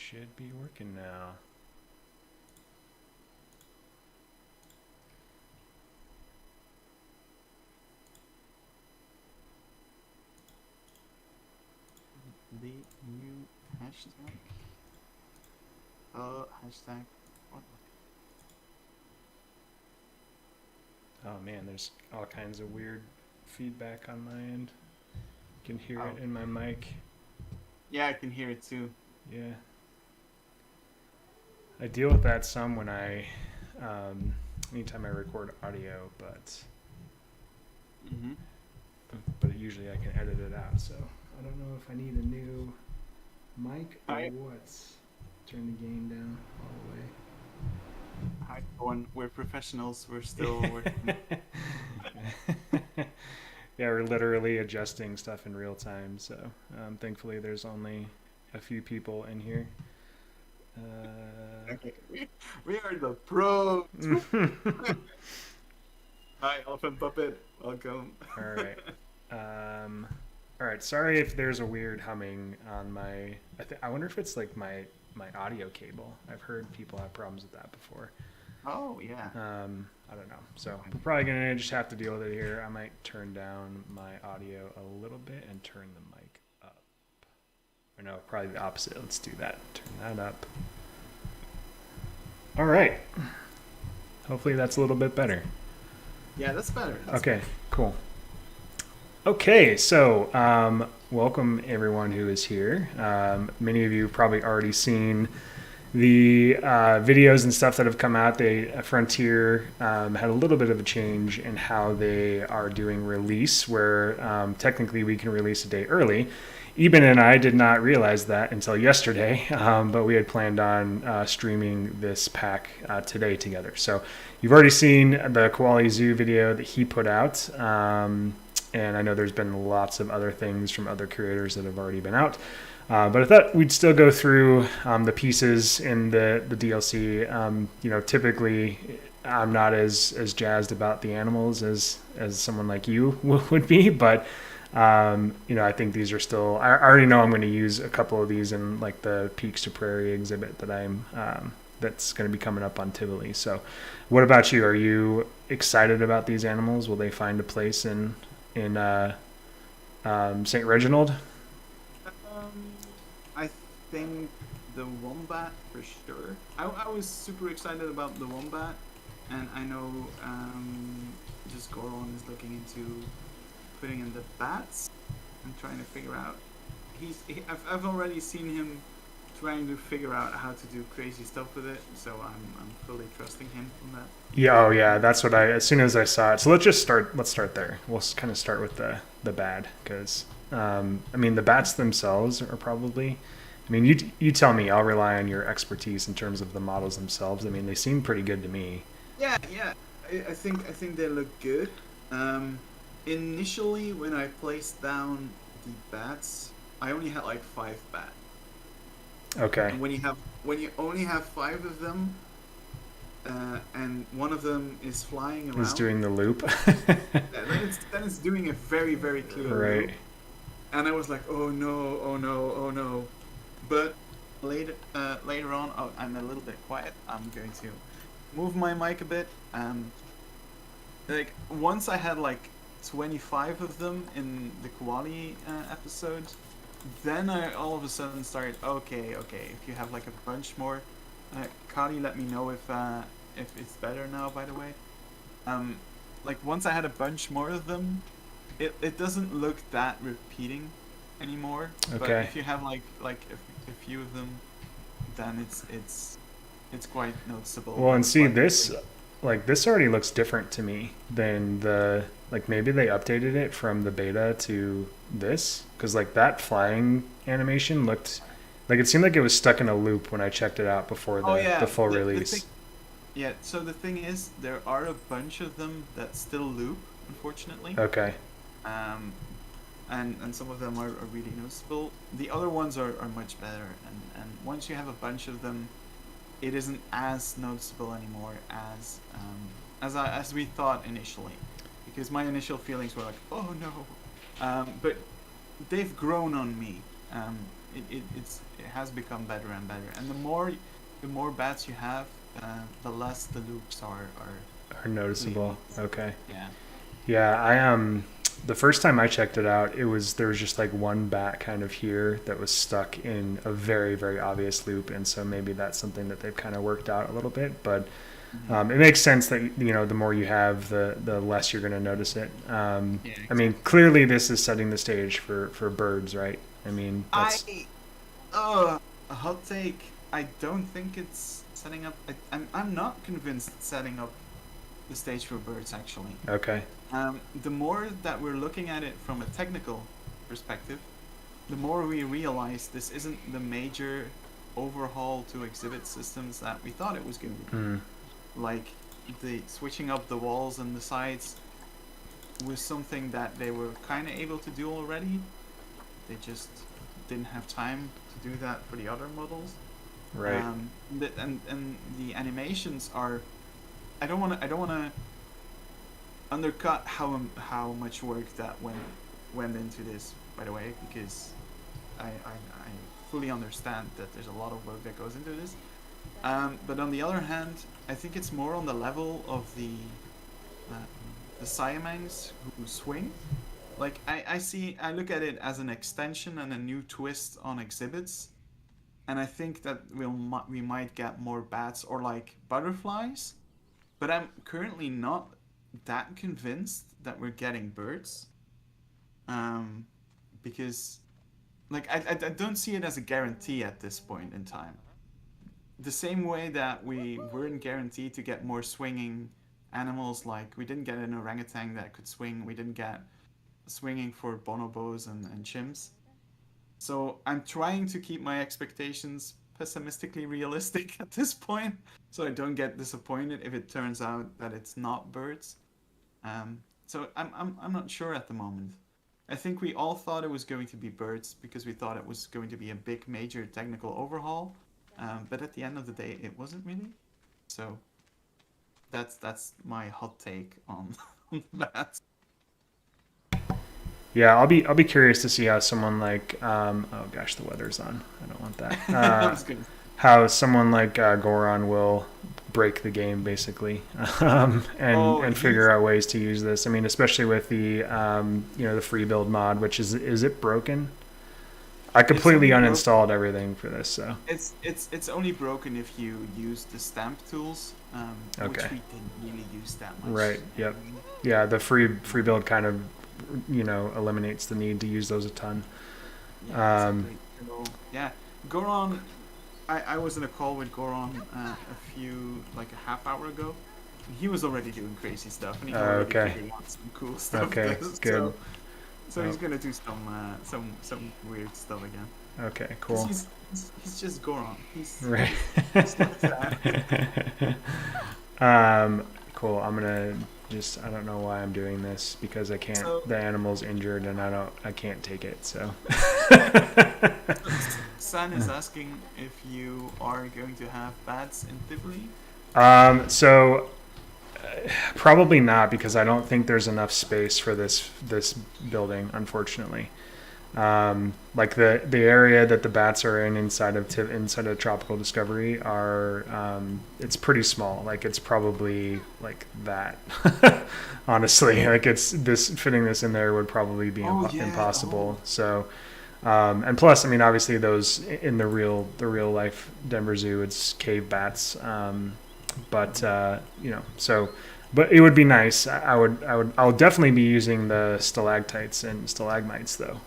should be working now. The new hashtag. Hashtag. What? Oh man, there's all kinds of weird feedback on my end. You can hear it in my mic. Yeah, I can hear it too. Yeah. I deal with that some when anytime I record audio, but usually I can edit it out. So I don't know if I need a new mic or what. Turn the gain down all the way. Hi, everyone. We're professionals. We're still working. Yeah, we're literally adjusting stuff in real time. So thankfully, there's only a few people in here. Okay. We are the pros. Hi, Elephant Puppet. Welcome. All right. All right. Sorry if there's a weird humming on my. I wonder if it's like my audio cable. I've heard people have problems with that before. Oh yeah. I don't know. So we're probably gonna just have to deal with it here. I might turn down my audio a little bit and turn the mic up. Or no, probably the opposite. Let's do that. Turn that up. All right. Hopefully that's a little bit better. Yeah, that's better. Okay, cool. Okay, so welcome everyone who is here. Many of you have probably already seen the videos and stuff that have come out. Frontier had a little bit of a change in how they are doing release, where technically we can release a day early. Eben and I did not realize that until yesterday, but we had planned on streaming this pack today together. So you've already seen the Koali Zoo video that he put out, and I know there's been lots of other things from other creators that have already been out. But I thought we'd still go through the pieces in the DLC. Typically I'm not as jazzed about the animals as someone like you would be, but I think these are still. I already know I'm going to use a couple of these in like the Peaks to Prairie exhibit that that's going to be coming up on Tivoli. So, what about you? Are you excited about these animals? Will they find a place in St. Reginald? I think the wombat for sure. I was super excited about the wombat, and I know just Goron is looking into putting in the bats and trying to figure out. I've already seen him trying to figure out how to do crazy stuff with it, so I'm fully trusting him on that. Yeah, oh yeah, that's what as soon as I saw it. So let's start there. We'll kind of start with the bad, because the bats themselves are probably. You tell me. I'll rely on your expertise in terms of the models themselves. They seem pretty good to me. Yeah. I think they look good. Initially, when I placed down the bats, I only had like 5 bats. Okay. And when you only have 5 of them, and one of them is flying around, is doing the loop. then it's doing a very, very clear loop. And I was like, oh no. But later on, I'm a little bit quiet. I'm going to move my mic a bit. Like once I had like 25 of them in the Koali episode, then I all of a sudden started. Okay. If you have like a bunch more, Kali, let me know if it's better now. By the way, like once I had a bunch more of them, it doesn't look that repeating anymore. Okay. But if you have like a few of them, then it's quite noticeable. Well, and see this, like this already looks different to me than maybe they updated it from the beta to this, because like that flying animation looked like it seemed like it was stuck in a loop when I checked it out before the full release. So the thing is, there are a bunch of them that still loop, unfortunately. Okay. And some of them are really noticeable. The other ones are much better, and once you have a bunch of them, it isn't as noticeable anymore as we thought initially, because my initial feelings were like, oh no, but they've grown on me it has become better and better. And the more bats you have, the less the loops Are noticeable. Okay. Yeah. Yeah, the first time I checked it out, there was just like one bat kind of here that was stuck in a very, very obvious loop, and so maybe that's something that they've kind of worked out a little bit. But it makes sense that the more you have, the less you're going to notice it. Exactly. I mean, clearly this is setting the stage for birds, right? I mean, that's a hot take. I don't think it's setting up. I'm not convinced it's setting up the stage for birds actually. okay. The more that we're looking at it from a technical perspective, the more we realize this isn't the major overhaul to exhibit systems that we thought it was going to be. Like the switching up the walls and the sides was something that they were kind of able to do already. They just didn't have time to do that for the other models. Right. And the animations are. I don't want to undercut how much work that went into this, by the way, because I fully understand that there's a lot of work that goes into this. But on the other hand, I think it's more on the level of the Siamangs who swing. Like I look at it as an extension and a new twist on exhibits, and I think that we might get more bats or like butterflies, but I'm currently not that convinced that we're getting birds, because like I don't see it as a guarantee at this point in time. The same way that we weren't guaranteed to get more swinging animals, like we didn't get an orangutan that could swing, we didn't get swinging for bonobos and chimps. So I'm trying to keep my expectations pessimistically realistic at this point, so I don't get disappointed if it turns out that it's not birds. So I'm not sure at the moment. I think we all thought it was going to be birds because we thought it was going to be a big major technical overhaul, but at the end of the day, it wasn't really. So that's my hot take on that. Yeah, I'll be curious to see how someone like oh gosh, the weather's on. I don't want that. How someone like Goron will break the game basically, and figure out ways to use this. I mean, especially with the the free build mod, which is it broken? I completely uninstalled everything for this, so it's only broken if you use the stamp tools, which we didn't really use that much. Right. Yep. Yeah, the free build kind of eliminates the need to use those a ton. Yeah, exactly. Yeah, Goron. I was in a call with Goron a half hour ago. He was already doing crazy stuff, and he already figured out some cool stuff. Okay, good. So he's gonna do some weird stuff again. Okay, cool. He's just Goron. He's right. He's like that. Cool. I'm gonna I don't know why I'm doing this because I can't. The animal's injured and I can't take it. So. San is asking if you are going to have bats in Tivoli. So probably not, because I don't think there's enough space for this building, unfortunately. Like the area that the bats are in inside of Tropical Discovery it's pretty small. Like it's probably like that. Honestly, like fitting this in there would probably be impossible. So. And plus, I mean, obviously, those in the real life Denver Zoo, it's cave bats. But it would be nice. I'll definitely be using the stalactites and stalagmites though,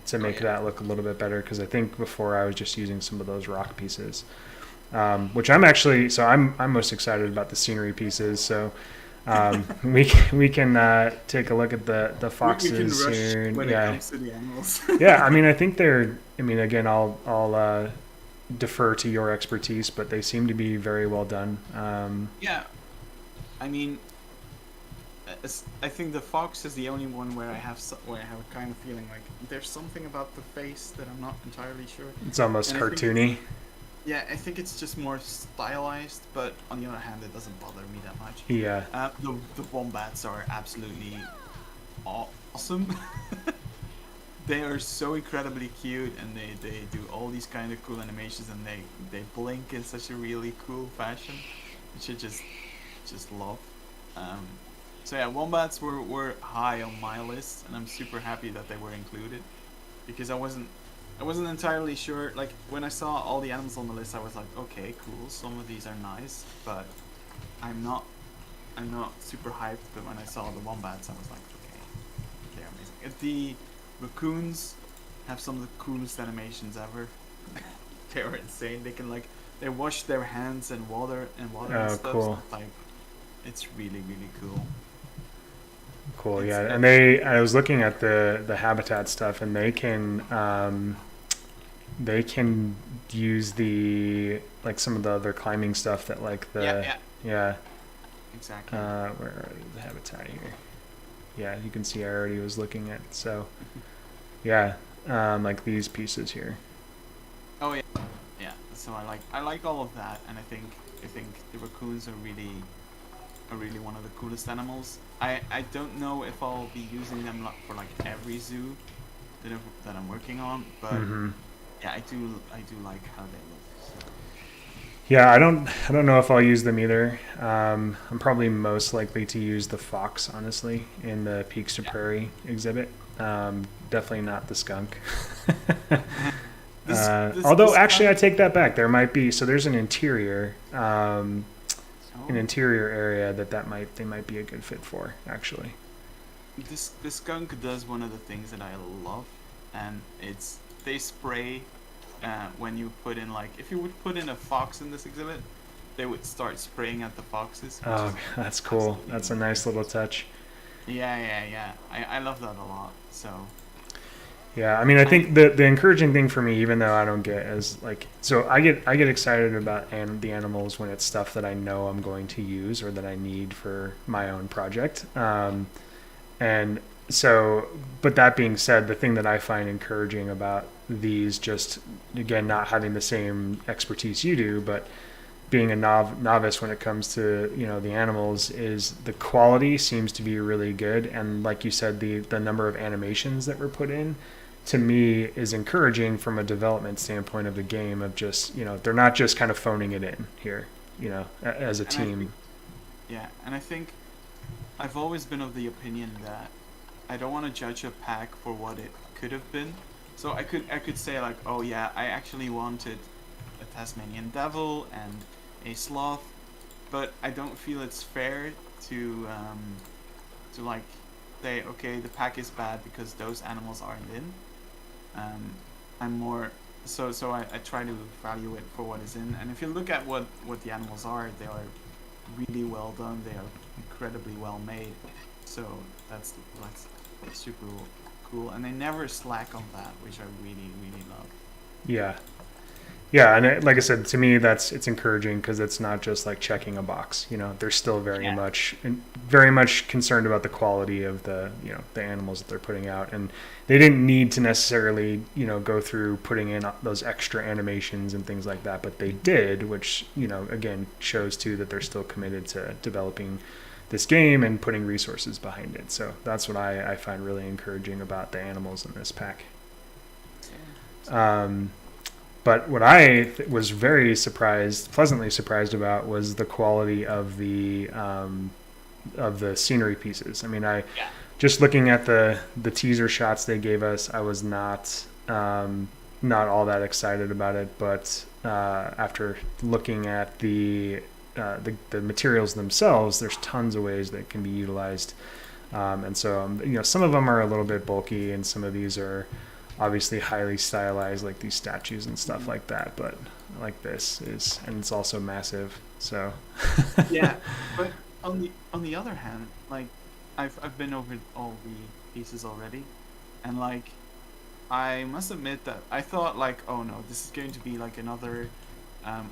to make that look a little bit better. Because I think before I was just using some of those rock pieces, which I'm most excited about the scenery pieces. So. We can take a look at the foxes we can rush soon. When it comes to the animals. Yeah, I mean, I think again, I'll defer to your expertise, but they seem to be very well done. Yeah, I mean, I think the fox is the only one where I have a kind of feeling like there's something about the face that I'm not entirely sure. It's almost cartoony. I think it's just more stylized, but on the other hand, it doesn't bother me that much. Yeah. The wombats are absolutely awesome. they are so incredibly cute, and they do all these kind of cool animations, and they blink in such a really cool fashion, which I just love. Um, so yeah, wombats were high on my list, and I'm super happy that they were included, because I wasn't entirely sure. Like when I saw all the animals on the list, I was like, okay, cool, some of these are nice, but I'm not I'm not super hyped. But when I saw the wombats, I was like, okay, they're amazing. The raccoons have some of the coolest animations ever. They're insane. They can they wash their hands in water and Oh, stuff. So cool. it's really really cool. Cool, It's yeah. And I was looking at the habitat stuff, and they can use some of the other climbing stuff that yeah yeah. exactly. Where are the habitat here? Yeah, you can see I already was looking at, so yeah, like these pieces here. Oh yeah, yeah. So I like all of that, and I think the raccoons are really one of the coolest animals. I don't know if I'll be using them for every zoo that I'm working on, but Hmm. yeah, I do like how they look. So. Yeah, I don't know if I'll use them either. I'm probably most likely to use the fox, honestly, in the Peaks to Yeah. Prairie exhibit. Definitely not the skunk. This Although, actually, I skunk. take that back. There might be, so there's an Oh, interior area they might be a good fit for, actually. this skunk does one of the things that I love, and it's they spray. When you put in if you would put in a fox in this exhibit, they would start spraying at the foxes, which Oh, is that's cool. absolutely That's a nice little ridiculous. touch. Yeah, yeah, yeah. I love that a lot. So Yeah, I mean, I I think the encouraging thing for me, even though I don't get as so I get excited about the animals when it's stuff that I know I'm going to use or that I need for my own project. And so, but that being said, the thing that I find encouraging about these, just again, not having the same expertise you do, but being a novice when it comes to the animals, is the quality seems to be really good, and like you said, the number of animations that were put in, to me, is encouraging from a development standpoint of the game, of just they're not just kind of phoning it in here, as a and I think team. yeah, and I think I've always been of the opinion that I don't want to judge a pack for what it could have been. So I could say oh yeah, I actually wanted a Tasmanian devil and a sloth, but I don't feel it's fair to say okay, the pack is bad because those animals aren't in. I'm more I try to value it for what is in, and if you look at what the animals are, they are really well done. They are incredibly well made. So that's super cool, and they never slack on that, which I really really love. Yeah. Yeah, and like I said, to me, it's encouraging because it's not just like checking a box. They're still Yeah, very much concerned about the quality of the animals that they're putting out, and they didn't need to necessarily go through putting in those extra animations and things like that, but they did, which again shows too that they're still committed to developing this game and putting resources behind it. So that's what I find really encouraging about the animals in this pack. same, same. Um, but what I was very pleasantly surprised about, was the quality of the scenery pieces. I mean, Yeah, just looking at the teaser shots they gave us, I was not all that excited about it. But after looking at the materials themselves, there's tons of ways that can be utilized. And so some of them are a little bit bulky, and some of these are obviously highly stylized, like these statues and stuff mhm. like that. But like this is, and it's also massive. So Yeah. But on the other hand, I've been over all the pieces already, and I must admit that I thought oh no, this is going to be another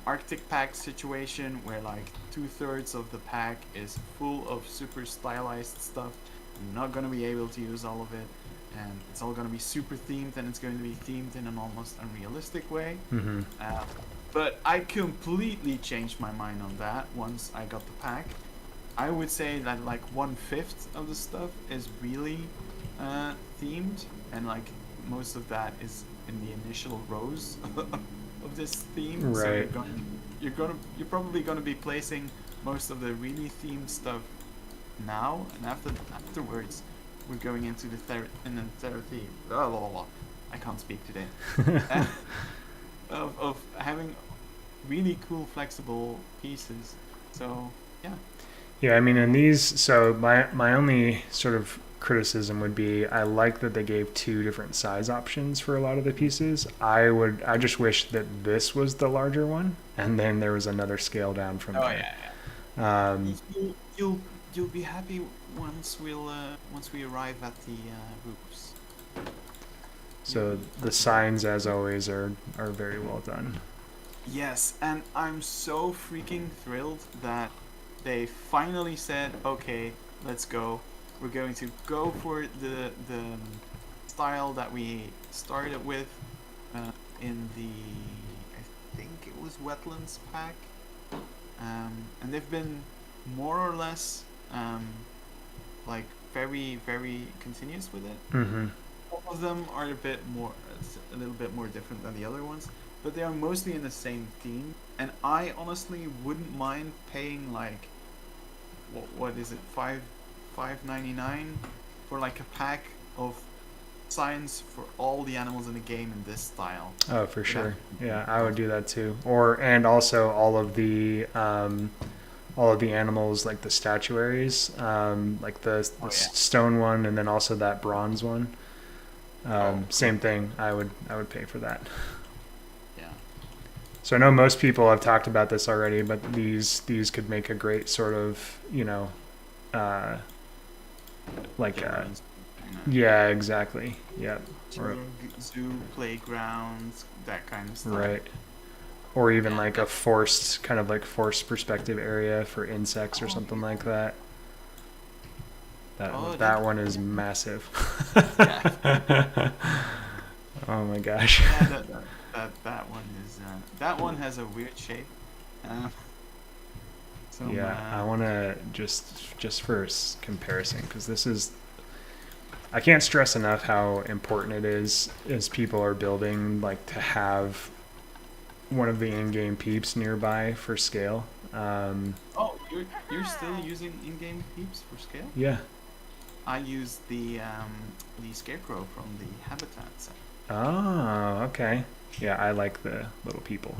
Arctic pack situation where 2/3 of the pack is full of super stylized stuff. I'm not gonna be able to use all of it, and it's all gonna be super themed, and it's going to be themed in an almost unrealistic way. hmm. Uh, but I completely changed my mind on that once I got the pack. I would say that 1/5 of the stuff is really themed, and most of that is in the initial rows of this theme. So Right. you're probably gonna be placing most of the really themed stuff now, and afterwards we're going into the third theme. Blah, blah, blah. I can't speak today. Of having really cool flexible pieces. So yeah. Yeah, I mean, in these, so my only sort of criticism would be I like that they gave two different size options for a lot of the pieces. I just wish that this was the larger one, and then there was another scale down from Oh there. yeah. Um, You'll be happy once we arrive at the roofs. so the signs, as always, are very well done. Yes, and I'm so freaking thrilled that they finally said, okay, let's go. We're going to go for the style that we started with in the, I think it was Wetlands pack. And they've been more or less like very, very continuous with it. Mm-hmm. All of them are a little bit more different than the other ones, but they are mostly in the same theme. And I honestly wouldn't mind paying like, what is it, $5.99 for like a pack of signs for all the animals in the game in this style. Oh, for sure. Yeah, I would do that too. And also all of the animals, like the statuaries, like the stone one, and then also that bronze one. Same thing. I would pay for that. Yeah. So I know most people have talked about this already, but these could make a great sort of, yeah, exactly. Yeah. Zoo, playgrounds, that kind of stuff. Right. Or even like a forced perspective area for insects or something like that. That one is massive. Oh my gosh. Yeah, that one has a weird shape. I want to just for comparison, because this is, I can't stress enough how important it is as people are building, like, to have one of the in-game peeps nearby for scale. You're still using in-game peeps for scale? Yeah. I use the scarecrow from the habitat set. Oh, okay. Yeah, I like the little people.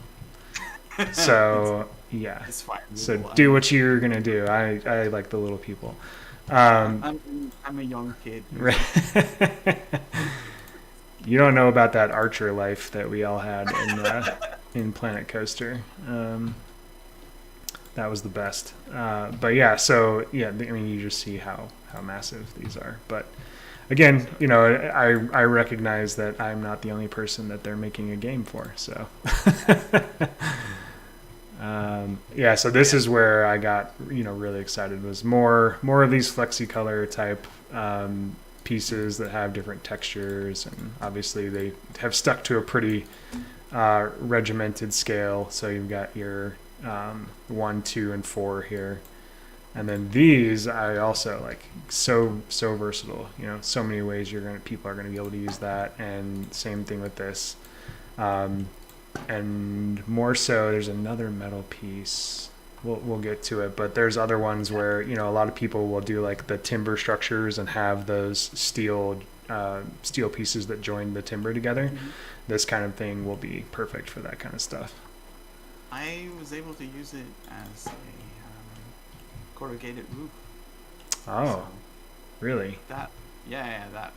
So yeah. It's fine. So do what you're gonna do. I like the little people. I'm a young kid. Right. You don't know about that archer life that we all had in Planet Coaster. That was the best. But yeah, so yeah, I mean, you just see how massive these are. But again, I recognize that I'm not the only person that they're making a game for. So yeah, so this is where I got really excited, was more of these FlexiColor type pieces that have different textures, and obviously they have stuck to a pretty regimented scale. So you've got your 1, 2, and 4 here, and then these I also like, so versatile. So many ways people are gonna be able to use that, and same thing with this. And more so, there's another metal piece. We'll get to it, but there's other ones where a lot of people will do like the timber structures and have those steel pieces that join the timber together. Mm-hmm. This kind of thing will be perfect for that kind of stuff. I was able to use it as a corrugated roof. Oh, so really? That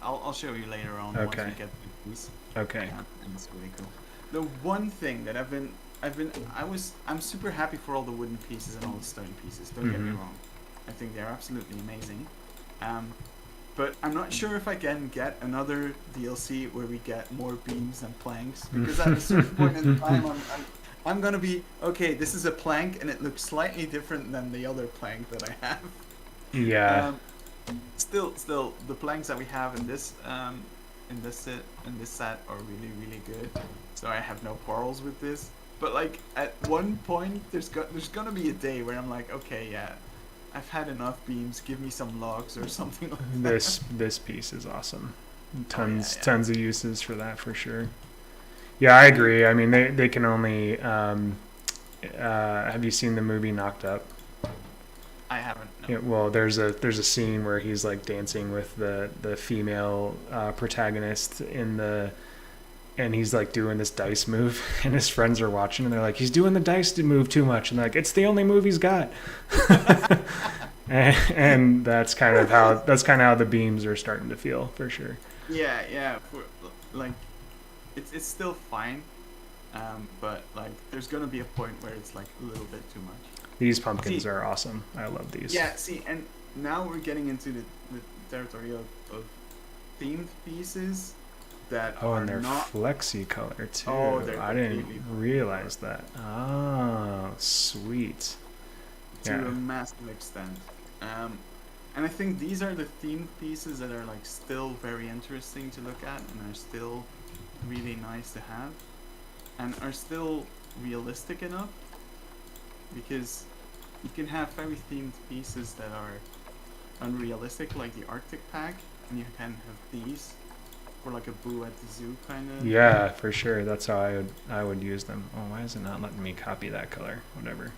I'll show you later on. Okay. Once we get the piece. Okay. And it's really cool. The one thing that I'm super happy for all the wooden pieces and all the stone pieces. Don't get me wrong. I think they're absolutely amazing. But I'm not sure if I can get another DLC where we get more beams and planks, because at a certain point in time, I'm gonna be okay. This is a plank, and it looks slightly different than the other plank that I have. Yeah. Still, the planks that we have in this set are really, really good. So I have no quarrels with this. But like at one point, there's gonna be a day where I'm like, okay, yeah, I've had enough beams. Give me some logs or something like that. This piece is awesome. tons of uses for that for sure. Yeah, I agree. I mean, they can only. Have you seen the movie Knocked Up? I haven't. No. Yeah, well, there's a scene where he's like dancing with the female protagonist and he's like doing this dice move, and his friends are watching, and they're like, he's doing the dice move too much, and they're like, it's the only move he's got. and that's kind of how the beams are starting to feel for sure. Yeah. Like, it's still fine, but like, there's gonna be a point where it's like a little bit too much. These pumpkins are awesome. I love these. Yeah. See, and now we're getting into the territory of themed pieces. And they're flexi color too. I didn't realize that. Oh, sweet. To a massive extent. And I think these are the themed pieces that are like still very interesting to look at and are still really nice to have and are still realistic enough, because you can have very themed pieces that are unrealistic, like the Arctic pack, and you can have these for like a boo at the zoo kind of. Yeah, for sure. That's how I would use them. Oh, why is it not letting me copy that color? Whatever.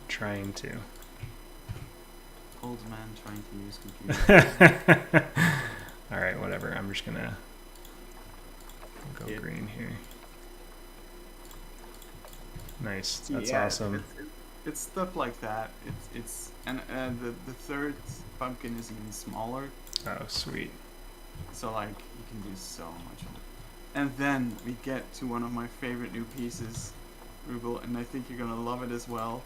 Trying to. Old man trying to use computer. All right, whatever. I'm just gonna go green here. Nice. That's awesome. It's stuff like that. It's and the third pumpkin is even smaller. Oh, sweet. So like you can do so much more. And then we get to one of my favorite new pieces, Ruble, and I think you're gonna love it as well.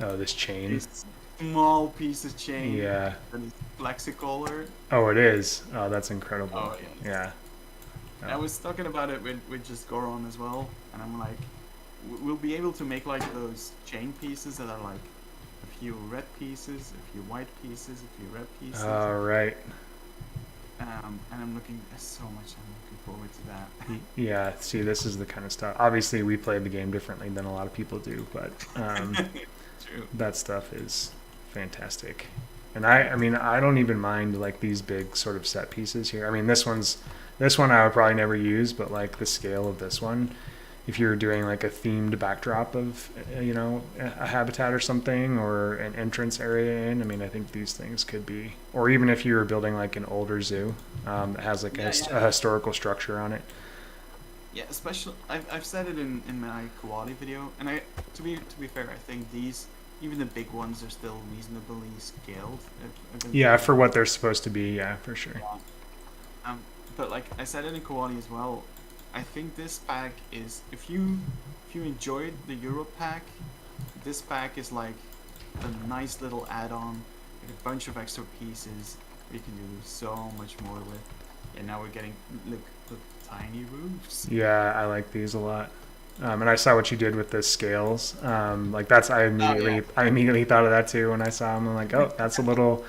Oh, this chain. This small piece of chain. Yeah. That is flexicolor. Oh, it is. Oh, that's incredible. Oh yeah. Yeah. Oh. I was talking about it with just Goron as well, and I'm like, we'll be able to make like those chain pieces that are like a few red pieces, a few white pieces, a few red pieces. Oh, right. And I'm looking forward to that. Yeah, see, this is the kind of stuff. Obviously, we play the game differently than a lot of people do, but True. That stuff is fantastic. And I mean, I don't even mind like these big sort of set pieces here. I mean, this one I would probably never use, but like the scale of this one, if you're doing like a themed backdrop of, a habitat or something, or an entrance area in, I mean, I think these things could be, or even if you were building like an older zoo that has like a historical structure on it. Yeah, especially I've said it in my koala video, and to be fair, I think these, even the big ones, are still reasonably scaled. Yeah, for what they're supposed to be. Yeah, for sure. Yeah. But like I said it in koala as well, I think this pack is, if you enjoyed the Euro pack, this pack is like a nice little add-on with a bunch of extra pieces you can do so much more with. And now we're getting look tiny roofs. Yeah, I like these a lot. And I saw what you did with the scales. Like that's I immediately thought of that too when I saw them. I'm like, oh, that's a little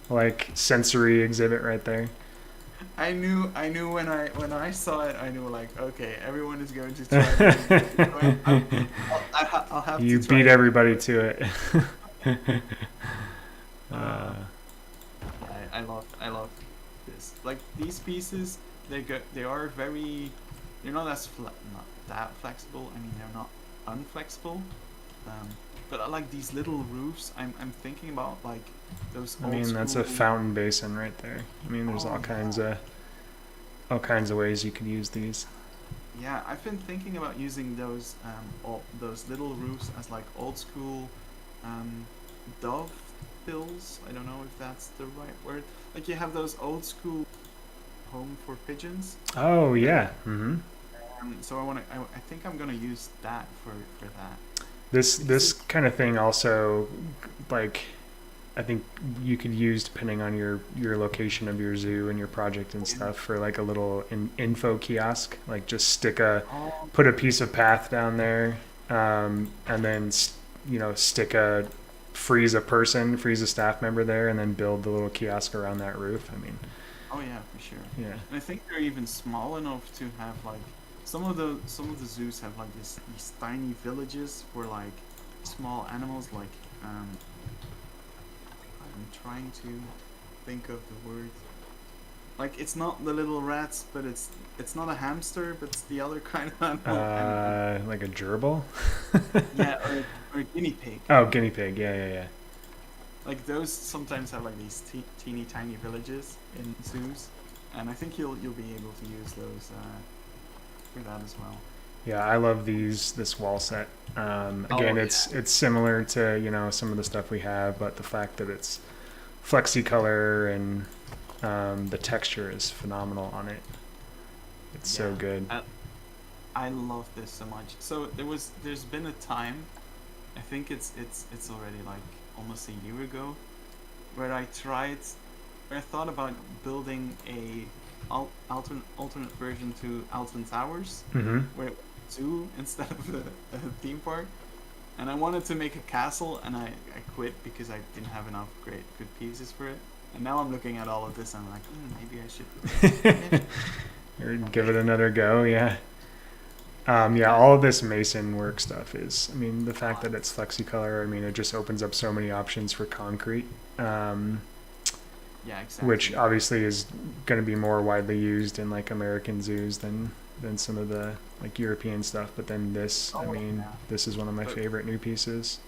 like sensory exhibit right there. I knew when I saw it, I knew like, okay, everyone is going to try. I'll have you to try. beat everybody to it. I love this. Like these pieces, they are very, they're not not that flexible. I mean, they're not unflexible. But I like these little roofs. I'm thinking about like those. I mean, that's a fountain basin right there. I mean, there's all kinds of ways you could use these. Yeah, I've been thinking about using those little roofs as like old school dove bills. I don't know if that's the right word. Like you have those old school home for pigeons. Oh yeah. Mm-hmm. So I think I'm gonna use that for that. This kind of thing also, like, I think you could use, depending on your location of your zoo and your project and stuff, for like a little info kiosk. Like just put a piece of path down there, and then freeze a staff member there, and then build the little kiosk around that roof. I mean. Oh yeah, for sure. Yeah. And I think they're even small enough to have like. Some of the zoos have like these tiny villages for like small animals. Like I'm trying to think of the word. Like, it's not the little rats, but it's not a hamster, but it's the other kind of animal. Like a gerbil? Yeah, or a guinea pig. Oh, guinea pig. Yeah, yeah, yeah. Like those sometimes have like these teeny tiny villages in zoos, and I think you'll be able to use those for that as well. Yeah, I love this wall set. Again, Oh, it's similar to some of the stuff we have, but the fact that it's flexi color and the texture is phenomenal on it. It's so good. I love this so much. So there's been a time, I think it's already like almost a year ago, where I thought about building a alternate version to Alton Towers, Mm-hmm. where it was a zoo instead of a theme park. And I wanted to make a castle, and I quit because I didn't have enough good pieces for it. And now I'm looking at all of this, and I'm like, maybe I should. Or give it another go. Yeah. Yeah, all of this mason work stuff is, I mean, the fact that it's flexi-color, I mean, it just opens up so many options for concrete, Yeah, exactly. which obviously is going to be more widely used in like American zoos than some of the like European stuff. But then this, I mean, this is one of my favorite new pieces.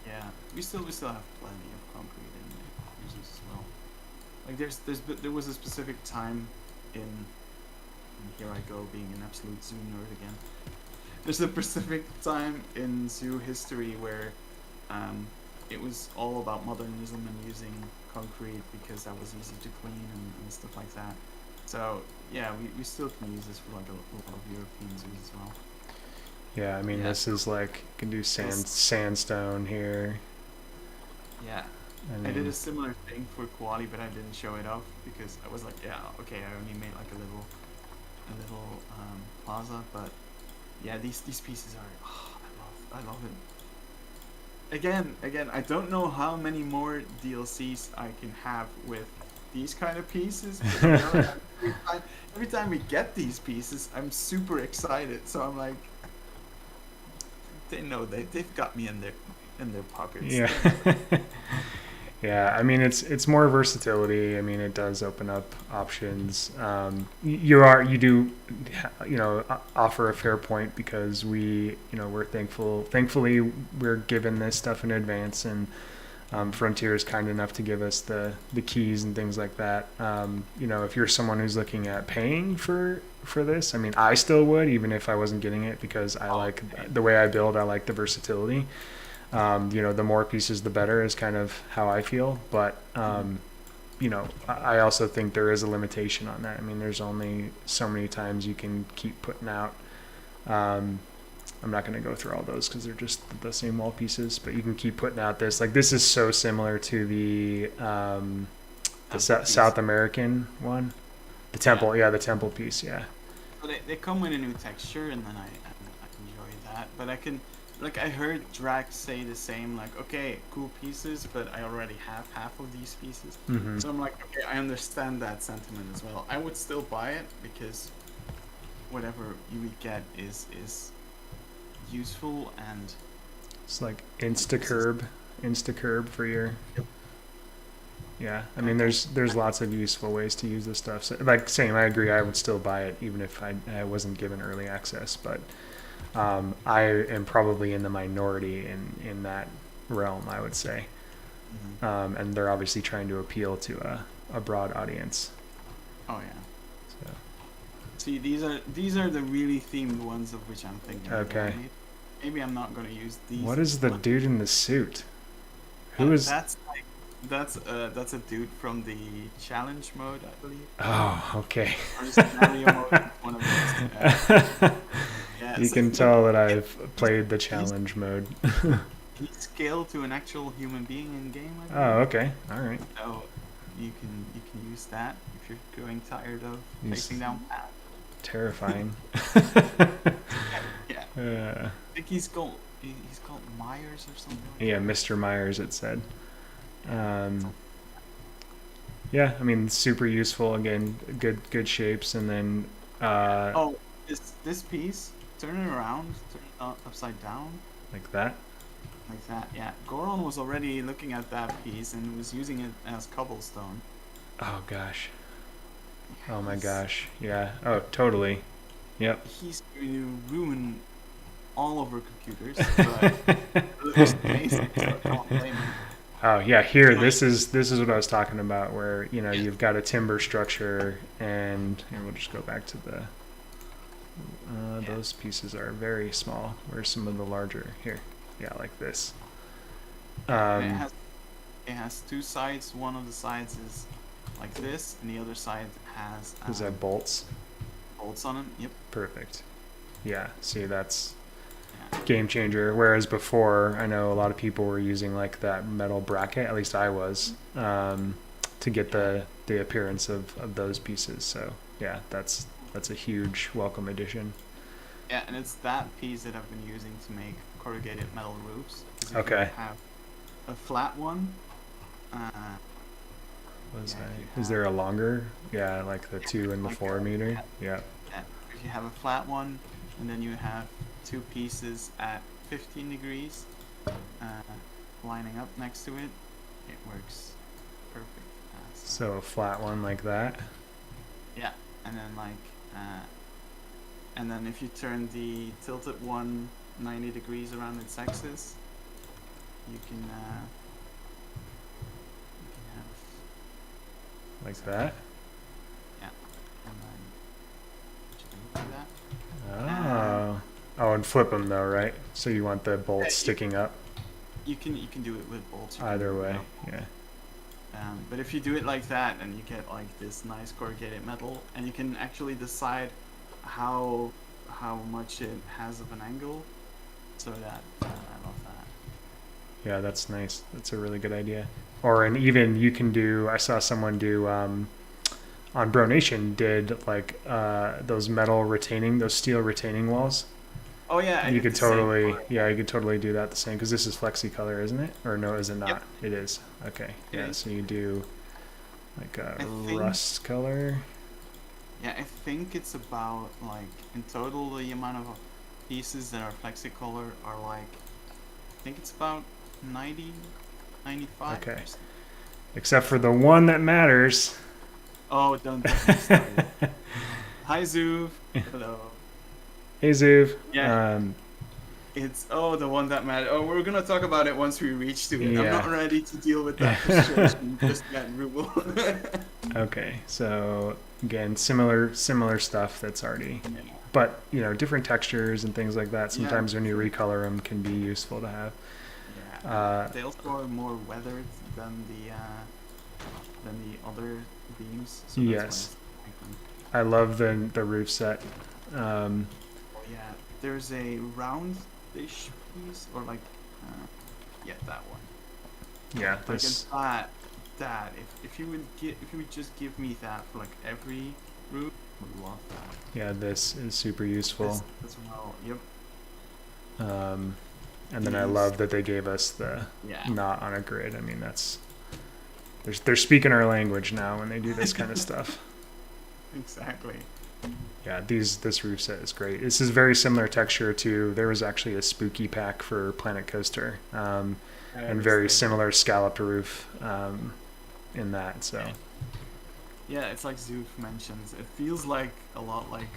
Yeah, we still have plenty of concrete in zoos as well. Like there was a specific time in, and here I go being an absolute zoo nerd again. There's a specific time in zoo history where it was all about modernism and using concrete because that was easy to clean and stuff like that. So yeah, we still can use this for like a lot of European zoos as well. Yeah, I mean, this is like, you can do sandstone here. Yeah. I did a similar thing for Koali, but I didn't show it off because I was like, yeah, okay, I only made like a little plaza, but yeah, these pieces are, I love it. Again, I don't know how many more DLCs I can have with these kind of pieces. But every time we get these pieces, I'm super excited. So I'm like, they know they've got me in their pockets. Yeah. Yeah, I mean, it's more versatility. I mean, it does open up options. You do offer a fair point because we're thankfully we're given this stuff in advance, and Frontier is kind enough to give us the keys and things like that. If you're someone who's looking at paying for this, I mean, I still would, even if I wasn't getting it, because I like the way I build. I like the versatility. The more pieces, the better is kind of how I feel. But, I also think there is a limitation on that. I mean, there's only so many times you can keep putting out. I'm not going to go through all those because they're just the same wall pieces, but you can keep putting out this. Like, this is so similar to the South American one. The temple, the temple piece, yeah. So they come with a new texture, and then I enjoy that. But I heard Drax say the same, like, okay, cool pieces, but I already have half of these pieces. Mm-hmm. So I'm like, okay, I understand that sentiment as well. I would still buy it because whatever you would get is useful, and it's like Instacurb for your. Yeah, I mean, there's lots of useful ways to use this stuff. So, like, same, I agree. I would still buy it even if I wasn't given early access, but. I am probably in the minority in that realm, I would say. Mm-hmm. And they're obviously trying to appeal to a broad audience. Oh yeah. So. See, these are the really themed ones of which I'm thinking. Okay. Maybe I'm not going to use these. What is the dude in the suit? Who is? That's a dude from the challenge mode, I believe. Oh, okay. Or scenario mode, one of those. You can tell that I've played the challenge mode. He's scaled to an actual human being in game. Oh, okay. All right. So you can use that if you're growing tired of facing down path. Terrifying. Yeah. I think he's called Myers or something. Yeah, Mr. Myers, it said. Yeah, I mean, super useful. Again, good shapes, and then. This piece. Turn it around, turn it upside down. Like that? Like that, yeah. Goron was already looking at that piece and was using it as cobblestone. Oh gosh. Oh my He's, gosh. Yeah. Oh, totally. Yep. he's going to ruin all of our computers, but it looks amazing, so I can't blame him. Oh yeah, here Right. this is what I was talking about, where Yeah. you've got a timber structure, and we'll just go back to the Yeah. those pieces are very small. Where's some of the larger here? Yeah, like this. Yeah. And Um, it has two sides. One of the sides is like this, and the other side has does that bolts? bolts on it. Yep. Perfect. Yeah. See, that's Yeah. game changer. Whereas before, I know a lot of people were using like that metal bracket. At least I was, to get the appearance of those pieces. So yeah, that's a huge welcome addition. Yeah, and it's that piece that I've been using to make corrugated metal roofs. Because if you Okay. have a flat one, uh, Was yeah, if you I? Is there a longer? Yeah, like the yeah, 2 and the like 4 meter. Yeah. yeah, if you have a flat one, and then you have two pieces at 15 degrees, uh, lining up next to it, it works perfect. So a flat one like that. Yeah, and then and then if you turn the tilted one 90 degrees around its axis, you can have Like that. yeah, and then you can do that. Oh. Oh, and flip them though, right? So you want the bolts sticking up You can do it with bolts. either way. Yeah. But if you do it like that, then you get like this nice corrugated metal, and you can actually decide how much it has of an angle. So that I love that. Yeah, that's nice. That's a really good idea. Or and even you can do. I saw someone do on Bro Nation did like those those steel retaining walls. Oh yeah, I You did could the same totally, for- yeah, you could totally do that the same because this is flexi color, isn't it? Or no, is it not? Yep. It is. Okay. It Yeah. is. So you do like a I think rust color. Yeah, I think it's about like in total the amount of pieces that are flexicolor are like I think it's about 90, 95 Okay. percent. Except for the one that matters. Oh, don't get me started. Hi Zuv. Hello. Hey Zuv. Yeah, it's the one that matters. Oh, we're gonna talk about it once we reach to it. I'm not Yeah. ready to deal with that frustration just yet, Ruble. Okay. So again, similar stuff that's already, Yeah. but different textures and things like that. Yeah. Sometimes when you recolor them, can be useful to have. Yeah. They also are more weathered than the other beams. So Yes. that's why it's like I love the roof set. Um, oh yeah, there's a roundish piece, or like, yeah, that one. yeah, Like this. that. If you would just give me that for like every roof, I would love that. Yeah, this is super useful. This as well. Yep. And then I love that they gave us the Yeah. not on a grid. I mean, they're speaking our language now when they do this kind of stuff. Exactly. Yeah, this roof set is great. This is very similar texture to, there was actually a spooky pack for Planet Coaster, and very similar scalloped roof in that. So Yeah, it's like Zoof mentions. It feels like a lot like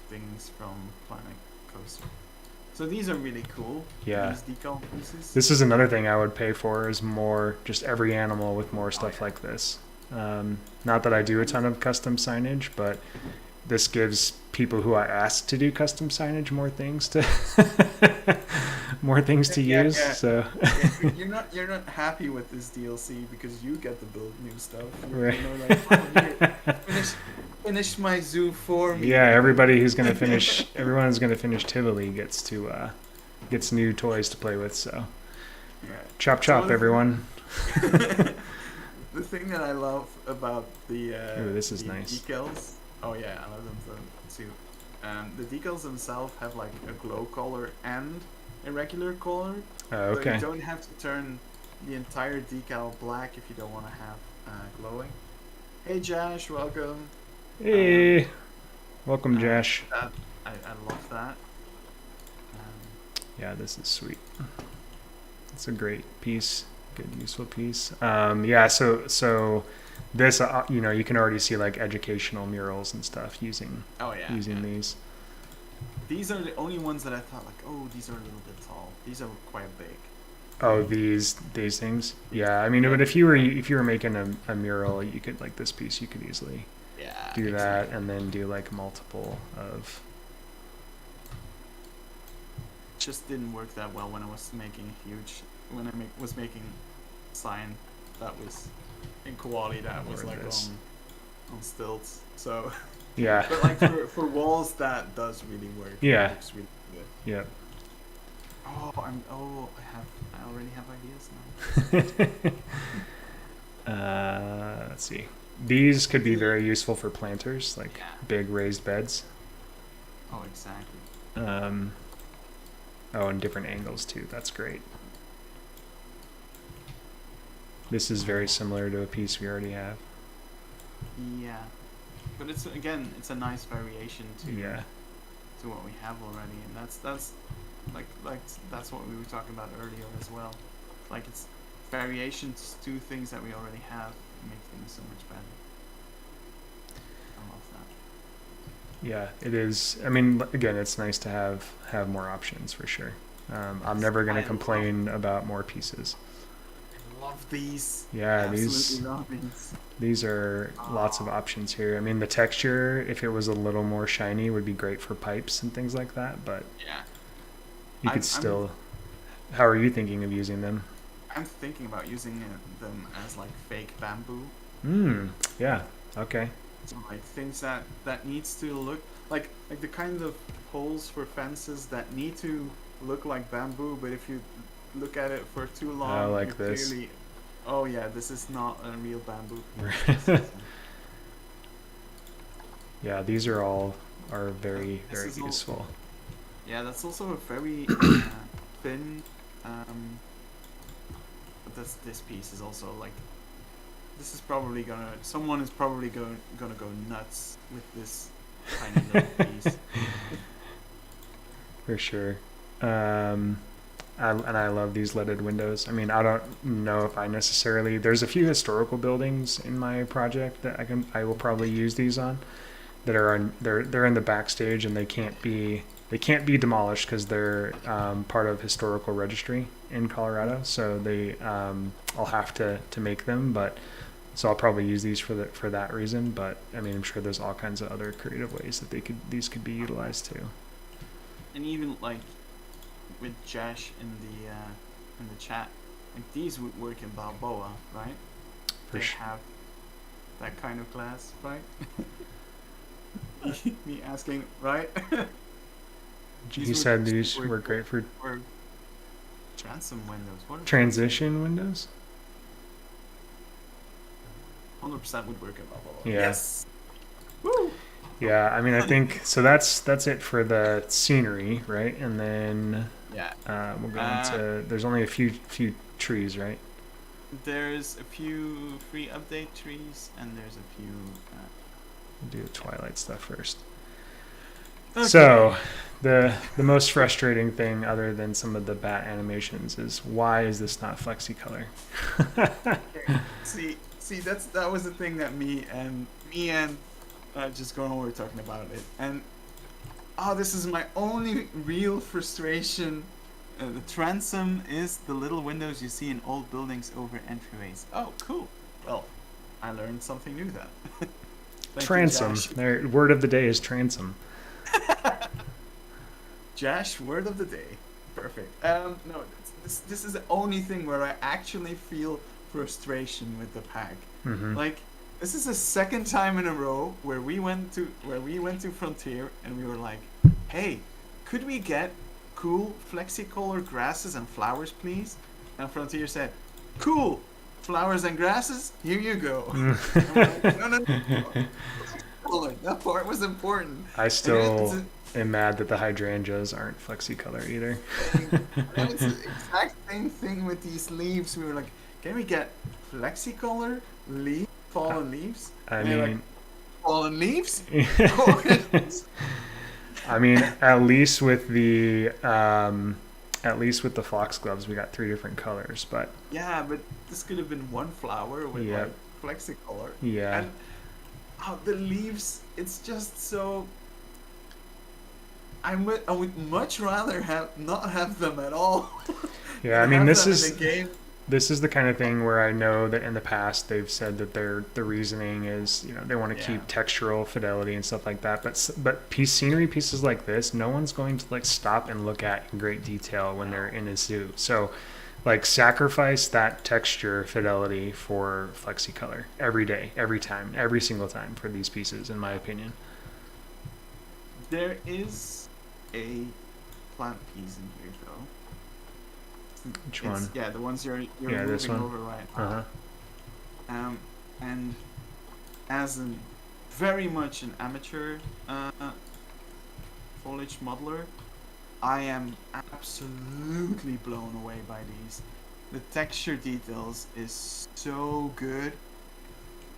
things from Planet Coaster. So these are really cool. yeah, These decal pieces. this is another thing I would pay for, is more, just every animal with more stuff like this. Not that I do a ton of custom signage, but this gives people who I ask to do custom signage more things to Yeah, use. yeah. So You're not happy with this DLC because you get to build new stuff. Right. Like, oh, here, finish my zoo for me. yeah, everybody who's gonna finish, everyone who's gonna finish Tivoli gets new toys to play with. So Yeah. chop chop, everyone. The thing that I love about the Ooh, this is the nice. decals. Oh yeah, I love them too. The decals themselves have like a glow color and a regular color. Oh, So okay. you don't have to turn the entire decal black if you don't want to have glowing. Hey Josh, welcome. Hey, welcome, Josh. I love that. Yeah, this is sweet. It's a great piece. good useful piece. Yeah, so this you can already see like educational murals and stuff using these. These are the only ones that I thought like, oh, these are a little bit tall. These are quite big. Oh, these things. Yeah, I mean, but if you were making a mural, you could like this piece, you could easily do that, and then do like multiple of. Just didn't work that well when I was making was making sign that was in quality that was like on stilts. So yeah, but like for walls that does really work. Yeah, it looks really good. Yeah. I already have ideas now. Let's see. These could be very useful for planters, like big raised beds. Oh, exactly. And different angles too. That's great. This is very similar to a piece we already have. Yeah, but it's a nice variation to what we have already, and that's that's what we were talking about earlier as well. Like it's variations to things that we already have make things so much better. I love that. Yeah, it is. I mean, again, it's nice to have more options for sure. I'm never going to complain about more pieces. I love these. Yeah, Absolutely these are lots of options here. I mean, the texture, if it was a little more shiny, would be great for pipes and things like that. But you could still. How are you thinking of using them? I'm thinking about using them as like fake bamboo. Yeah. Okay. So like things that needs to look like the kind of holes for fences that need to look like bamboo, but if you look at it for too long, like this. Clearly, oh yeah, this is not a real bamboo. Yeah, these are very useful. Also, yeah, that's also a very thin. But this piece is also like. This is probably someone is probably gonna go nuts with this tiny little piece. For sure. I love these leaded windows. I mean, I don't know if I necessarily. There's a few historical buildings in my project that I will probably use these on. That are they're in the backstage and they can't be demolished because they're part of historical registry in Colorado. So I'll have to make them, but. So I'll probably use these for that reason, but I mean I'm sure there's all kinds of other creative ways that these could be utilized too. And even like with Josh in the chat, like these would work in Balboa, right? They have that kind of glass, right? Me asking, right? He said these were great for transom windows. Transition windows? 100% would work in Balboa. Yeah. Yes. Woo! Yeah, I mean, I think so. That's it for the scenery, right? And then we'll go into. There's only a few trees, right? There's a few free update trees, and there's a few. We'll do the Twilight stuff first. Okay. So, the most frustrating thing, other than some of the bat animations, is why is this not FlexiColor? See, that was the thing that me and just going over talking about it, and this is my only real frustration. The transom is the little windows you see in old buildings over entryways. Oh, cool. Well, I learned something new then. Transom. Their word of the day is transom. Josh, word of the day. Perfect. No, this is the only thing where I actually feel frustration with the pack. Mm-hmm. Like this is the second time in a row where we went to Frontier and we were like, hey, could we get cool FlexiColor grasses and flowers, please? And Frontier said, cool, flowers and grasses, here you go. Like, no. That part was important. I still am mad that the hydrangeas aren't FlexiColor either. And it's the exact same thing with these leaves. We were like, can we get FlexiColor fallen leaves? I mean, like, fallen leaves? I mean, at least with the at least with the foxgloves, we got 3 different colors, but Yeah, but this could have been one flower with yeah, like flexicolor. yeah, And the leaves, it's just so. I would much rather not have them at all yeah. than I mean, have them in the game. this is the kind of thing where I know that in the past they've said that the reasoning is, you know, they want to Yeah. keep textural fidelity and stuff like that. But scenery pieces like this, no one's going to like stop and look at in great detail when they're in a zoo. So, like, sacrifice that texture fidelity for FlexiColor every day, every time, every single time for these pieces, in my opinion. There is a plant piece in here though. Which one? Yeah, the ones you're Yeah, this moving one. over right Uh now. huh. And as an very much an amateur foliage modeler, I am absolutely blown away by these. The texture details is so good.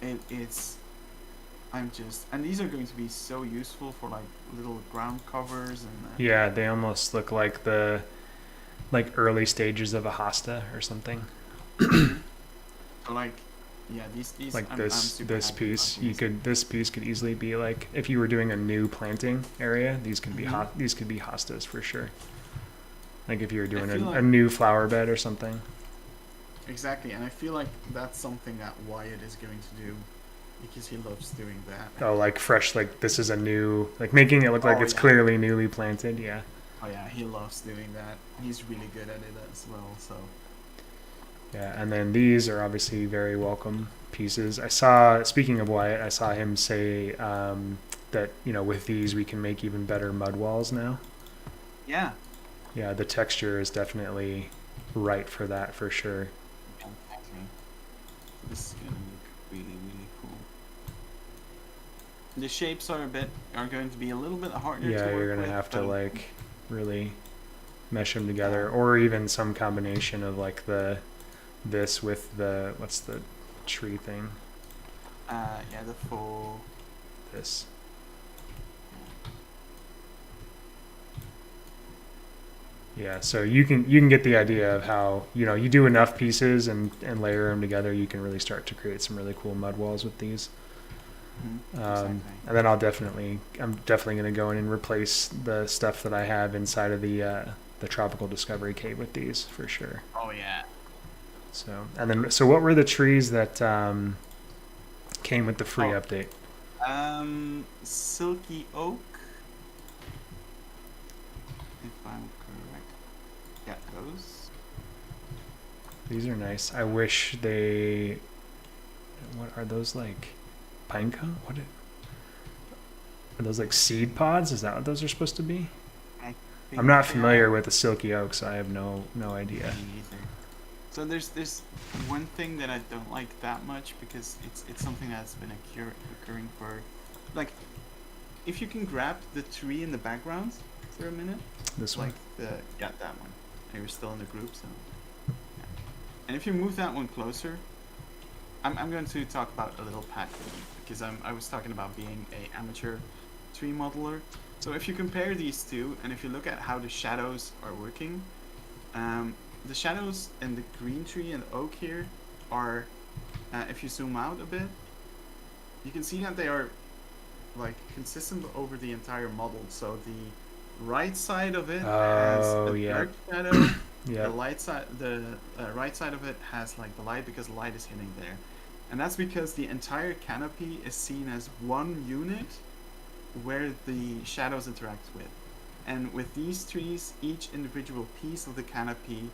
It's I'm just, and these are going to be so useful for like little ground covers and Yeah, they almost look like the early stages of a hosta or something. so like yeah these Like I'm this super this happy piece, about these. this piece could easily be like, if you were doing a new planting area, these could be Mhm. these could be hostas for sure. Like if you were doing feel a like new flower bed or something. exactly, and I feel like that's something that Wyatt is going to do because he loves doing that. Oh, like fresh, like this is a new, like making it look like Oh it's yeah. clearly newly planted. Yeah. Oh yeah, he loves doing that. He's really good at it as well. So Yeah, and then these are obviously very welcome pieces. I saw, speaking of Wyatt, I saw him say that, you know, with these we can make even better mud walls now. yeah, Yeah, the texture is definitely right for that for sure. exactly. This is gonna look really cool. The shapes are going to be a little bit harder Yeah, to you're work gonna with, have to but like really mesh them together, yeah. or even some combination of like this with the, what's the tree thing? Yeah, the full. This. Yeah, so you can get the idea of how, you know, you do enough pieces and layer them together, you can really start to create some really cool mud walls with these. Exactly. And then I'm definitely going to go in and replace the stuff that I have inside of the Tropical Discovery Cave with these for sure. Oh yeah. So, and then, so what were the trees that came with the free Oh. update? Silky oak. If I'm correct. Yeah, those. These are nice. I wish they. What are those, like? Pine cone? What are those, like seed pods? Is that what those are supposed to be? I'm not familiar with the silky oak, so I have no idea. Me either. So there's one thing that I don't like that much because it's something that's been occurring for, like, if you can grab the tree in the background for a minute. This Like one. that one. And you're still in the group, so. Yeah. And if you move that one closer, I'm going to talk about a little pet because I was talking about being a amateur tree modeler. So if you compare these two, and if you look at how the shadows are working, the shadows in the green tree and the oak here are, if you zoom out a bit, you can see that they are like consistent over the entire model. So the right side of it has a dark shadow. Yeah. The right side of it has like the light because the light is hitting there, and that's because the entire canopy is seen as one unit where the shadows interact with. And with these trees, each individual piece of the canopy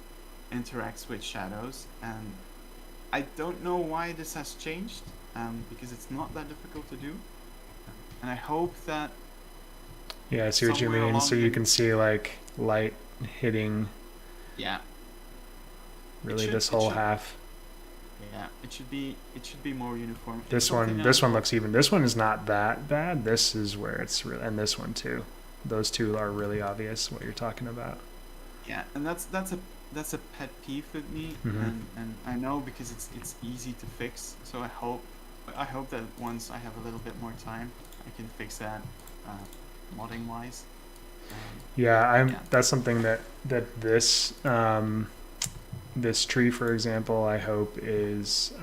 interacts with shadows, and I don't know why this has changed, because it's not that difficult to do, and I hope that. Yeah, I see what you mean. So you can see like light hitting. Yeah. Really, this whole half. Yeah, it should be more uniform. This one looks even. This one is not that bad. This is where it's really, and this one too. Those two are really obvious what you're talking about. Yeah, and that's a pet peeve with me, and I know because it's easy to fix. So I hope that once I have a little bit more time, I can fix that, modding wise. Yeah, Yeah. that's something that this this tree, for example, I hope is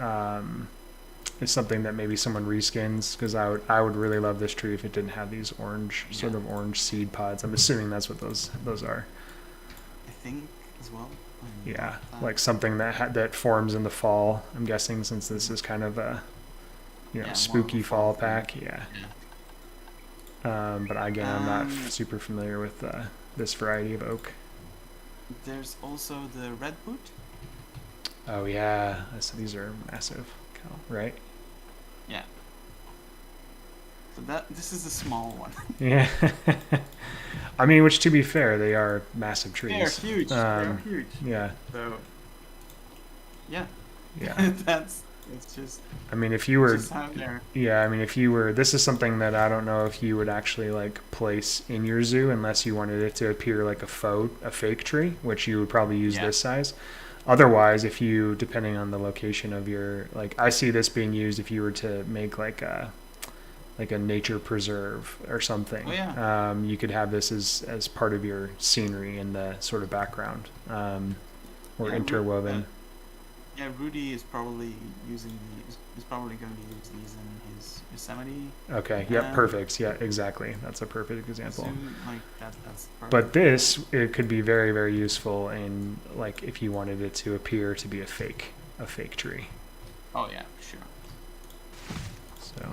something that maybe someone reskins, because I would really love this tree if it didn't have these orange sort of orange seed pods. I'm assuming that's what those are. I think as well. Yeah, like something that forms in the fall. I'm guessing, since this is kind of a more spooky of a fall fall pack. thing. Yeah. Yeah. But again, I'm not Um, super familiar with this variety of oak. there's also the red boot. Oh yeah, so these are massive, right? Yeah. So this is a small one. Yeah. I mean, which, to be fair, they are massive trees. They're huge. They're huge. Yeah. So, yeah. Yeah. It's just. I mean, if you were, Just out there. yeah, I mean, if you were, this is something that I don't know if you would actually like place in your zoo, unless you wanted it to appear like a fake tree, which you would probably use this size. Otherwise, if you, depending on the location of your, like, I see this being used if you were to make like a nature preserve or something. Oh, yeah. You could have this as part of your scenery in the sort of background, or interwoven. Yeah, Rudy is probably is probably going to use these in his Yosemite. Okay. Yep. Perfect. Yeah. Exactly. That's a perfect example. Zoo, like that's perfect. But this, it could be very, very useful in, like, if you wanted it to appear to be a fake tree. Oh yeah, sure. So.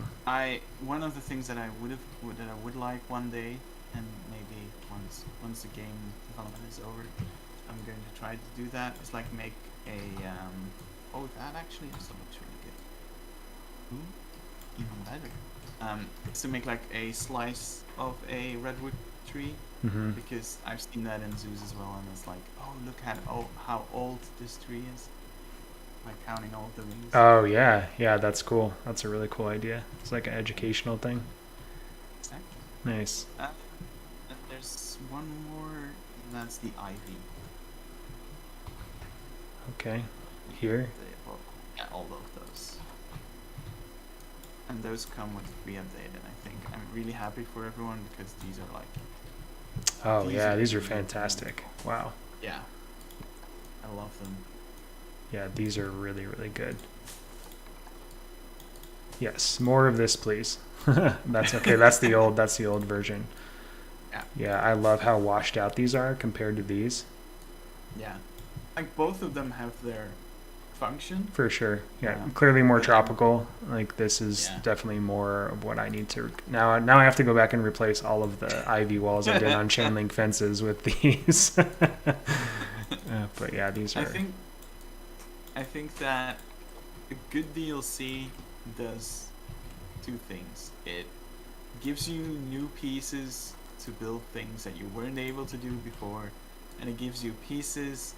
One of the things that I would like one day, and maybe once the game development is over, I'm going to try to do that. Is like make a that actually also looks really good. Ooh, even better. To make like a slice of a redwood tree, because I've seen that in zoos as well, and it's like, oh, look at how old this tree is. Like counting all of the leaves. Oh yeah, that's cool. That's a really cool idea. It's like an educational thing. Exactly. Nice. And there's one more, and that's the ivy. Okay. Here. Yeah, all of those. And those come with free update, and I think I'm really happy for everyone, because these are like. Oh yeah, these are fantastic. Wow. Yeah. I love them. Yeah, these are really, really good. Yes, more of this, please. That's okay. That's the old version. Yeah. Yeah, I love how washed out these are compared to these. Yeah. Like both of them have their function. For sure. Yeah, clearly more But tropical. Like this is definitely more of what I need to now I have to go back and replace all of the ivy walls I did on chain link fences with these. But yeah, these are I think that a good DLC does two things. It gives you new pieces to build things that you weren't able to do before, and it gives you pieces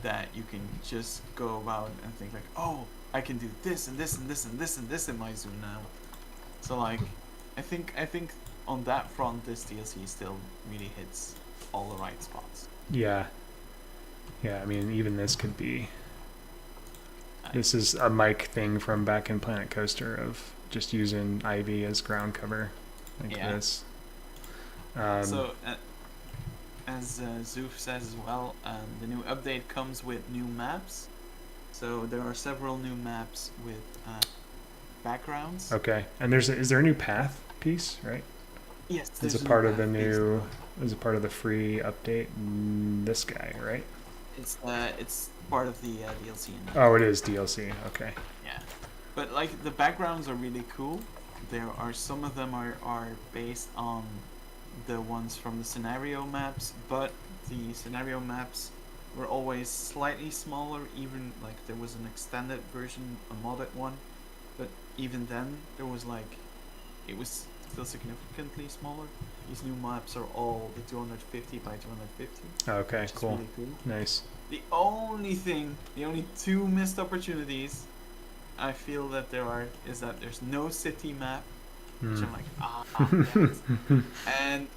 that you can just go about and think like, oh, I can do this and this and this and this and this in my zoo now. So like, I think on that front, this DLC still really hits all the right spots. Yeah. Yeah, I mean, even this could be. This is a Mike thing from back in Planet Coaster of just using ivy as ground cover, like this. So, as Zoof says as well, the new update comes with new maps. So there are several new maps with backgrounds. Okay, and is there a new path piece, right? Yes, as a part of the new, as a part of the free update. This guy, right? It's part of the DLC. Oh, it is DLC. Okay. Yeah, but like the backgrounds are really cool. There are some of them are based on the ones from the scenario maps, but the scenario maps were always slightly smaller. Even like there was an extended version, a modded one, but even then there was like it was still significantly smaller. These new maps are all the 250 by 250. Okay, which cool. Is really cool. Nice. The only two missed opportunities I feel that there are is that there's no city map, which I'm like, and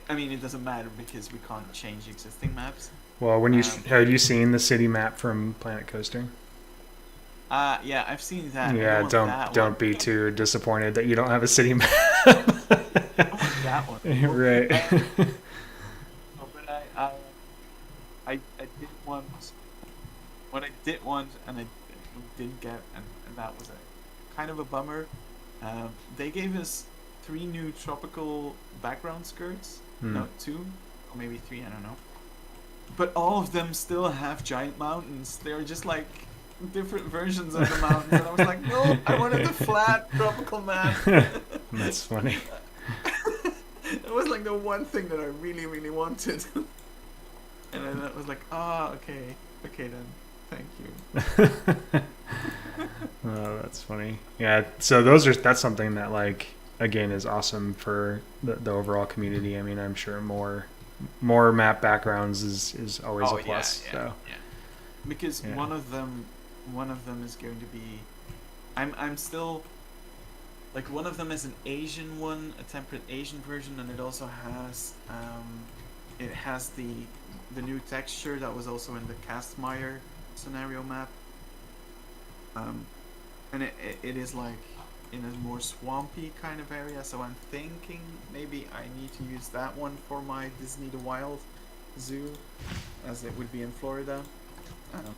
I mean it doesn't matter because we can't change existing maps. Well, when have you seen the city map from Planet Coaster? Yeah, I've seen that. Yeah, don't be too disappointed that you don't have a city map. I want that one. Right. I did want what I did want and I didn't get, and that was a kind of a bummer. They gave us 3 new tropical background skirts. No, 2 or maybe 3. I don't know. But all of them still have giant mountains. They're just like different versions of the mountains, and I was like, no, I wanted the flat tropical map. That's funny. It was like the one thing that I really, really wanted. And then I was like, okay then, thank you. Oh, that's funny. Yeah, so that's something that, like, again, is awesome for the overall community. I mean, I'm sure more map backgrounds is always a plus. Yeah. Because one of them is going to be, I'm still like, one of them is an Asian one, a temperate Asian version, and it also has the new texture that was also in the Castmeyer scenario map. And it is like in a more swampy kind of area, so I'm thinking maybe I need to use that one for my Disney the Wild zoo, as it would be in Florida. I don't know.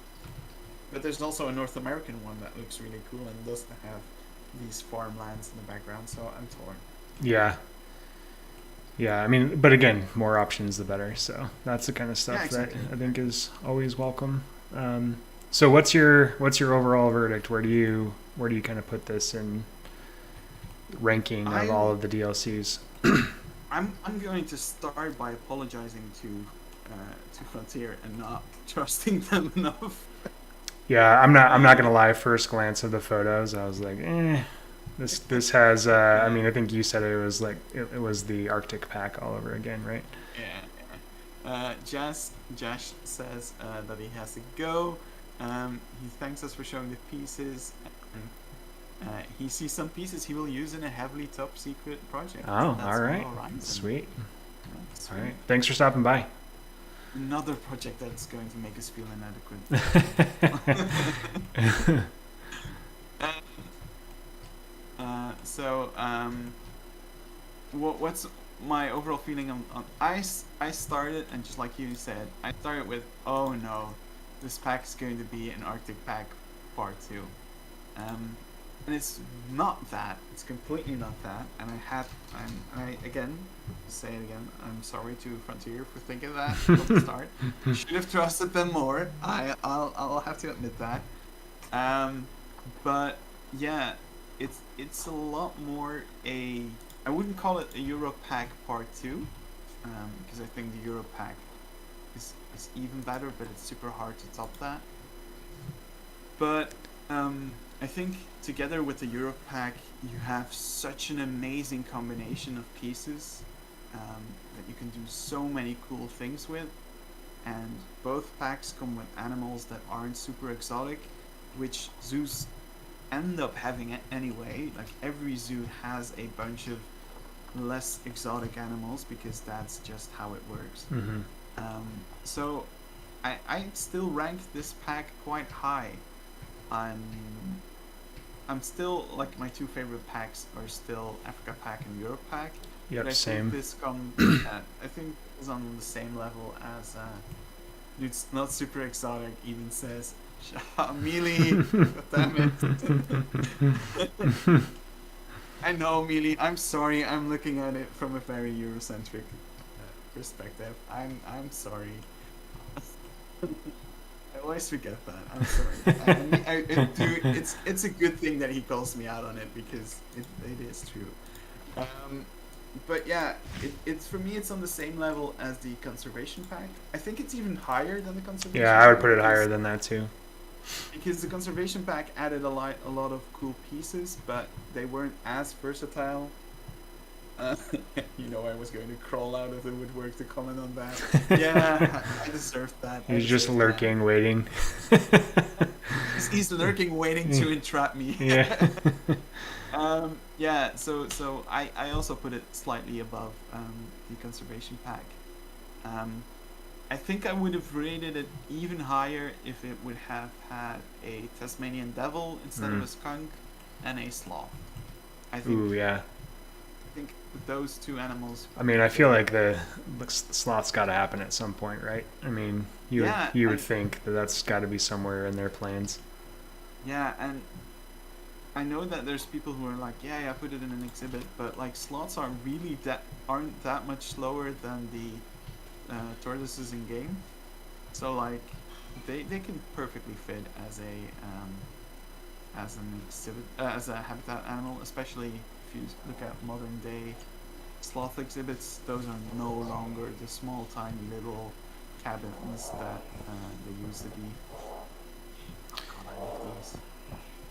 But there's also a North American one that looks really cool and does have these farmlands in the background, so I'm torn. Yeah, I mean, but again, more options the better, so that's the kind of stuff that I think is always welcome. So what's your overall verdict? Where do you kind of put this in ranking of all of the DLCs? I'm going to start by apologizing to Frontier and not trusting them enough. Yeah, I'm not gonna lie. First glance of the photos, I was like, this has. I mean, I think you said it was like it was the Arctic pack all over again, right? Yeah. Josh says that he has to go. He thanks us for showing the pieces. He sees some pieces he will use in a heavily top secret project. Oh, all right. Sweet. All right. Thanks for stopping by. Another project that's going to make us feel inadequate. What's my overall feeling on I started, and just like you said, I started with, oh no, this pack is going to be an Arctic pack part 2. And it's not that. It's completely not that. And I again, say it again, I'm sorry to Frontier for thinking that from the start. I should have trusted them more. I'll have to admit that. But yeah, it's a lot more I wouldn't call it a Euro pack part 2, because I think the Euro pack is even better, but it's super hard to top that. But I think together with the Euro pack, you have such an amazing combination of pieces that you can do so many cool things with. And both packs come with animals that aren't super exotic, which zoos end up having it anyway. Like, every zoo has a bunch of less exotic animals because that's just how it works. Mm-hmm. So I still rank this pack quite high. I'm still, like, my 2 favorite packs are still Africa pack and Europe pack. Yep, but I same. think this I think is on the same level as Dude's Not Super Exotic even says, Mealy, damn it. I know, Mealy, I'm sorry, I'm looking at it from a very Eurocentric perspective. I'm sorry. I always forget that. I'm sorry. Dude, it's a good thing that he calls me out on it, because it is true. But yeah, it's for me, it's on the same level as the conservation pack. I think it's even higher than the conservation pack. Yeah, I would put it higher than that too. Because the conservation pack added a lot of cool pieces, but they weren't as versatile. You know, I was going to crawl out of the woodwork to comment on that. Yeah, I deserved that. He's just lurking, waiting. He's lurking, waiting to entrap me. Yeah. Yeah. So I also put it slightly above the conservation pack. I think I would have rated it even higher if it would have had a Tasmanian devil instead of a skunk and a sloth. I think. Ooh, yeah. I think those 2 animals. I mean, I feel like the sloth's got to happen at some point, right? I mean, You would think that that's got to be somewhere in their plans. Yeah, and I know that there's people who are like, yeah, put it in an exhibit, but like slots aren't that much slower than the tortoises in game. So like, they can perfectly fit as an exhibit as a habitat animal, especially if you look at modern day sloth exhibits. Those are no longer the small, tiny little cabins that they used to be. Oh god, I love these.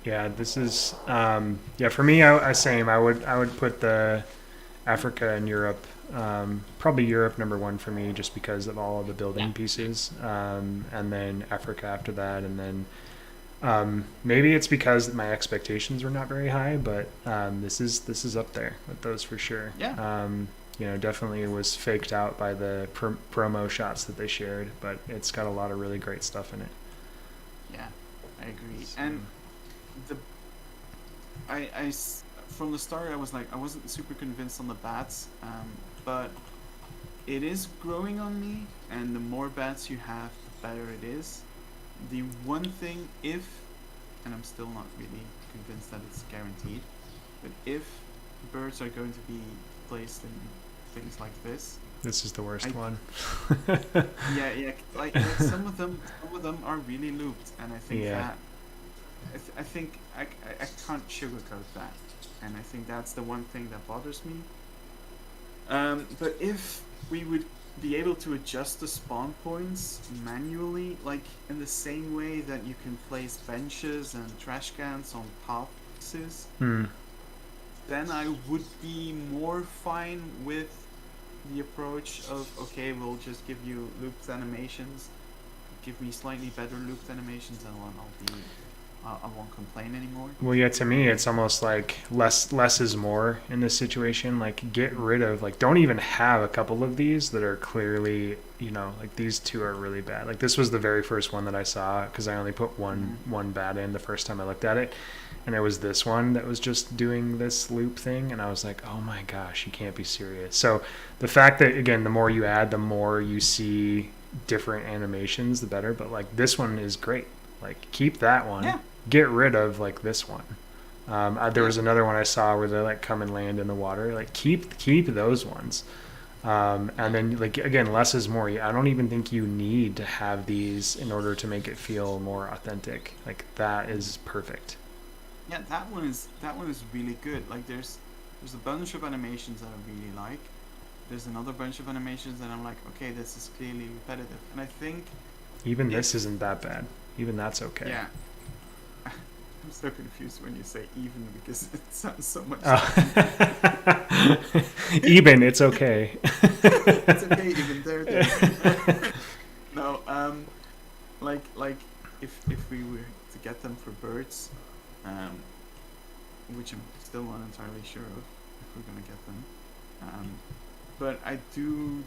Yeah, this is for me. Same. I would put the Africa and Europe, probably Europe number one for me, just because of all of the building pieces, and then Africa after that, and then maybe it's because my expectations were not very high, but this is up there with those for sure. Yeah. Definitely was faked out by the promo shots that they shared, but it's got a lot of really great stuff in it. Yeah, I agree. And I from the start I wasn't super convinced on the bats, but it is growing on me, and the more bats you have, the better it is. The one thing, and I'm still not really convinced that it's guaranteed, but if birds are going to be placed in things like this is the worst one. yeah, like some of them are really looped, and I think that I think I can't sugarcoat that, and I think that's the one thing that bothers me. But if we would be able to adjust the spawn points manually, like in the same way that you can place benches and trash cans on paths, then I would be more fine with the approach of, okay, we'll just give you looped animations, give me slightly better looped animations, and I won't complain anymore. Well, yeah, to me, it's almost like less is more in this situation. Like, get rid of, like, don't even have a couple of these that are clearly, like these two are really bad. Like, this was the very first one that I saw, because I only put one bat in the first time I looked at it. And it was this one that was just doing this loop thing. And I was like, oh my gosh, you can't be serious. So the fact that, again, the more you add, the more you see different animations, the better. But, like, this one is great. Like, keep that one. Yeah. Get rid of like this one. There was another one I saw where they like come and land in the water. Like keep those ones. And then like again, less is more. I don't even think you need to have these in order to make it feel more authentic. Like that is perfect. Yeah, that one is really good. Like there's a bunch of animations that I really like. There's another bunch of animations that I'm like, okay, this is clearly repetitive. And I think even this isn't that bad. Even that's okay. Yeah. I'm so confused when you say even, because it sounds so much even, it's okay. It's okay, even there. No, like if we were to get them for birds, which I'm still not entirely sure of if we're gonna get them, but I do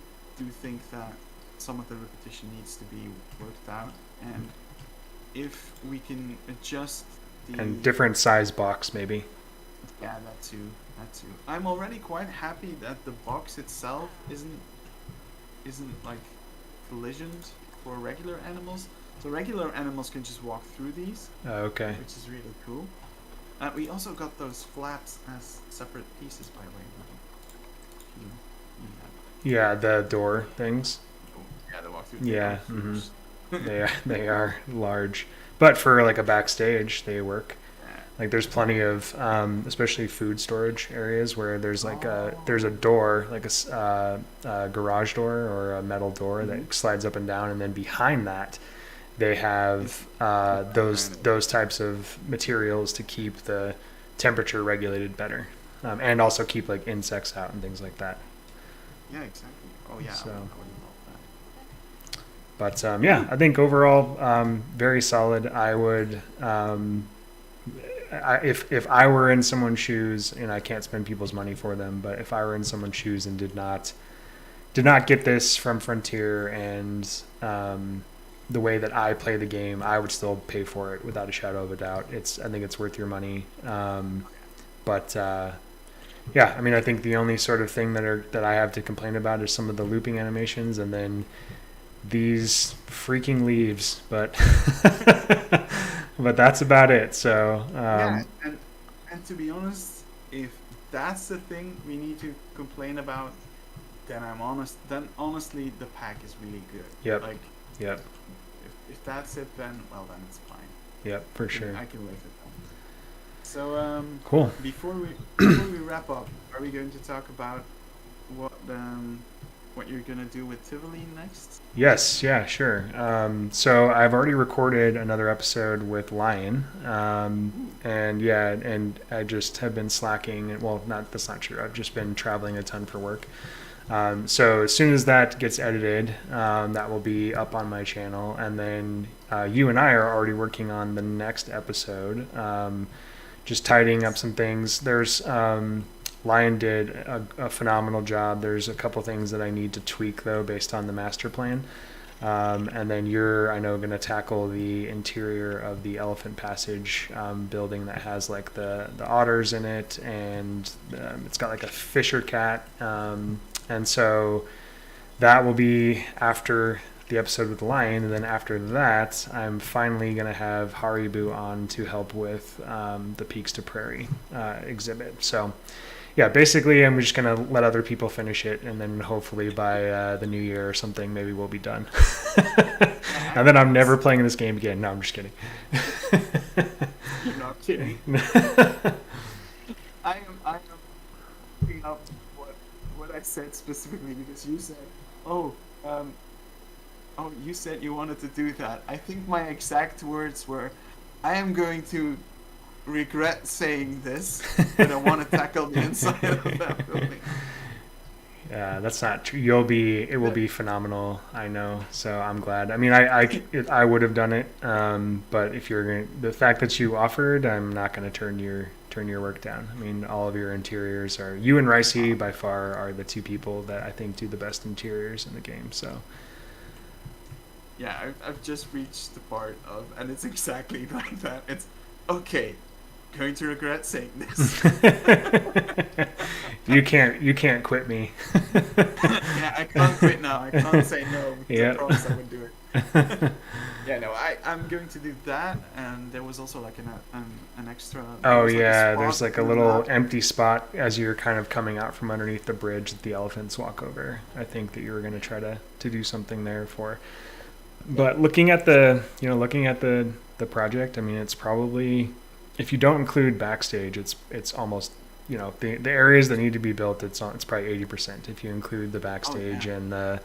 think that some of the repetition needs to be worked out, and if we can adjust and different size box maybe. Yeah, that too. I'm already quite happy that the box itself isn't like collisioned for regular animals. So regular animals can just walk through these. Okay. Which is really cool. We also got those flaps as separate pieces, by the way. Yeah, the door things. Yeah, the walk through. Yeah. They are large. But for like a backstage, they work. Like there's plenty of, especially food storage areas where there's like there's a door, like a garage door or a metal door that slides up and down, and then behind that, they have those types of materials to keep the temperature regulated better, and also keep like insects out and things like that. Yeah, exactly. Oh yeah. So. I would love that. But I think overall, very solid. I would, if I were in someone's shoes, and I can't spend people's money for them, but if I were in someone's shoes and did not get this from Frontier, and the way that I play the game, I would still pay for it without a shadow of a doubt. I think it's worth your money. But I mean, I think the only sort of thing that I have to complain about is some of the looping animations, and then these freaking leaves, but but that's about it. So Yeah, and to be honest, if that's the thing we need to complain about, then I'm honest. Then honestly, the pack is really good. yep, Like, yep, if that's it, then well, then it's fine. yep, for sure. I can live with that. So Cool. before we wrap up, are we going to talk about what you're gonna do with Tivoli next? Yes, yeah, sure. So I've already recorded another episode with Lion, and yeah, and I just have been slacking. Well, not that's not true. I've just been traveling a ton for work. So as soon as that gets edited, that will be up on my channel, and then you and I are already working on the next episode. Just tidying up some things. There's Lion did a phenomenal job. There's a couple things that I need to tweak though, based on the master plan. And then you're, I know, going to tackle the interior of the Elephant Passage building that has like the otters in it, and it's got like a fisher cat. And so that will be after the episode with the lion, and then after that, I'm finally going to have Haribu on to help with the Peaks to Prairie exhibit. So yeah, basically, I'm just gonna let other people finish it, and then hopefully by the new year or something, maybe we'll be done. And then I'm never playing this game again. No, I'm just kidding. You're not kidding. I am picking up what I said specifically because you said, oh, you said you wanted to do that. I think my exact words were, I am going to regret saying this, but I want to tackle the inside of that building. Yeah, that's not true. It will be phenomenal. I know. So I'm glad. I mean, I would have done it. But if the fact that you offered, I'm not going to turn your work down. I mean, all of your interiors you and Ricey by far are the two people that I think do the best interiors in the game. So. Yeah, I've just reached the part of, and it's exactly like that. It's okay. Going to regret saying this. You can't quit me. Yeah, I can't quit now. I can't say no. I promise I would do it. Yeah, no, I'm going to do that, and there was also like an extra. Oh yeah, there's like a little empty spot as you're kind of coming out from underneath the bridge that the elephants walk over. I think that you were going to try to do something there for. But looking at the project, I mean, it's probably, if you don't include backstage, it's almost, the areas that need to be built, it's probably 80%. If you include the backstage and the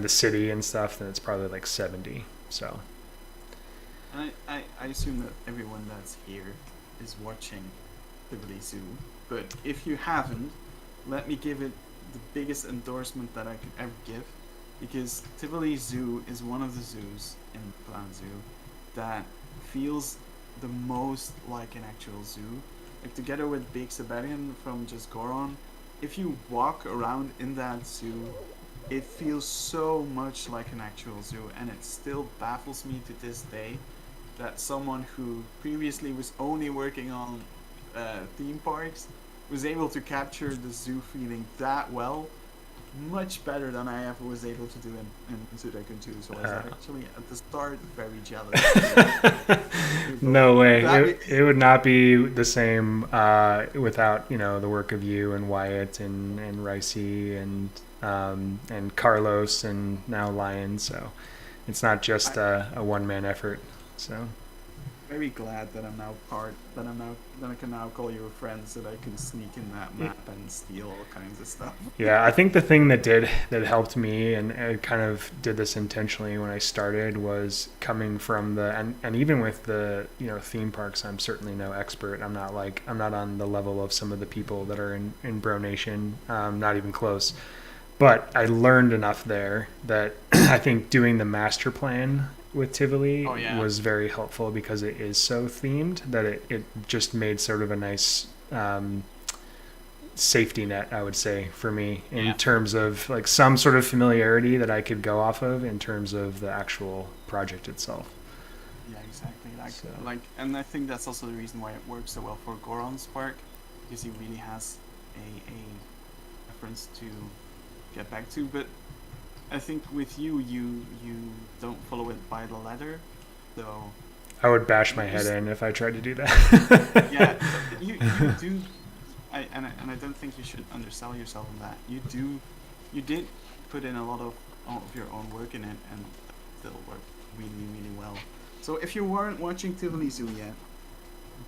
city and stuff, then it's probably like 70. So I assume that everyone that's here is watching Tivoli Zoo, but if you haven't, let me give it the biggest endorsement that I could ever give, because Tivoli Zoo is one of the zoos in Plan Zoo that feels the most like an actual zoo. Like, together with Big Siberian from Just Goron, if you walk around in that zoo, it feels so much like an actual zoo, and it still baffles me to this day that someone who previously was only working on theme parks was able to capture the zoo feeling that well, much better than I ever was able to do in Sudoku 2. So I was actually at the start very jealous. No way. It would not be the same without the work of you and Wyatt and Ricey and Carlos and now Lion. So it's not just a one-man effort. So very glad that I'm now that I can now call you friends, that I can sneak in that map and steal all kinds of stuff. Yeah, I think the thing that helped me, and I kind of did this intentionally when I started, was coming from and even with the theme parks, I'm certainly no expert. I'm not on the level of some of the people that are in Bro Nation, not even close. But I learned enough there that I think doing the master plan with Tivoli was very helpful, because it is so themed that it just made sort of a nice safety net, I would say, for me, in terms of like some sort of familiarity that I could go off of in terms of the actual project itself. Yeah, exactly. And I think that's also the reason why it works so well for Goron's park, because he really has a reference to get back to. But I think with you don't follow it by the letter, so I would bash my you head s- in if I tried to do that. yeah, you do. And I don't think you should undersell yourself on that. You did put in a lot of your own work in it, and still worked really really well. So if you weren't watching Tivoli Zoo yet,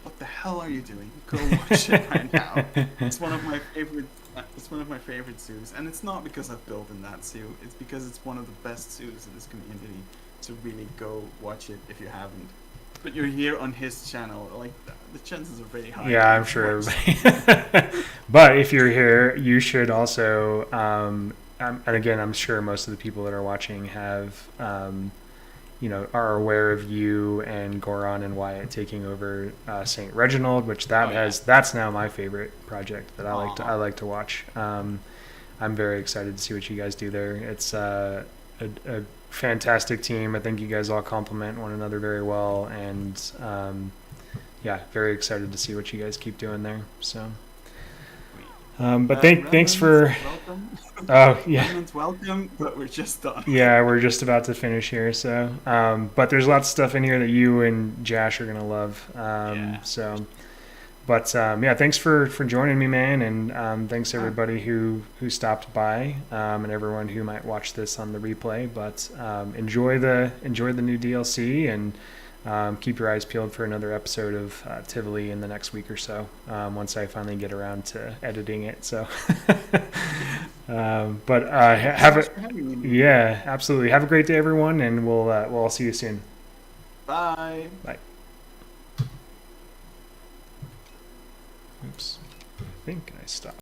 what the hell are you doing? Go watch it right now. It's one of my favorite. It's one of my favorite zoos, and it's not because I've built in that zoo. It's because it's one of the best zoos in this community. So really go watch it if you haven't. But you're here on his channel, like the chances are very high. Yeah, I'm sure everybody. But if you're here, you should also. And again, I'm sure most of the people that are watching have. Are aware of you and Goron and Wyatt taking over St. Reginald, which that's now my favorite project that I like to watch. I'm very excited to see what you guys do there. It's a fantastic team. I think you guys all complement one another very well, and very excited to see what you guys keep doing there. So. But thanks for. Welcome. Oh yeah. Remnants, welcome, but we're just done. Yeah, we're just about to finish here. So, but there's lots of stuff in here that you and Josh are gonna love. So, but thanks for joining me, man, and thanks everybody who stopped by, and everyone who might watch this on the replay. But enjoy the new DLC and. Keep your eyes peeled for another episode of Tivoli in the next week or so, once I finally get around to editing it. So, absolutely. Have a great day, everyone, and we'll see you soon. Bye. Bye. Oops. I think I stopped.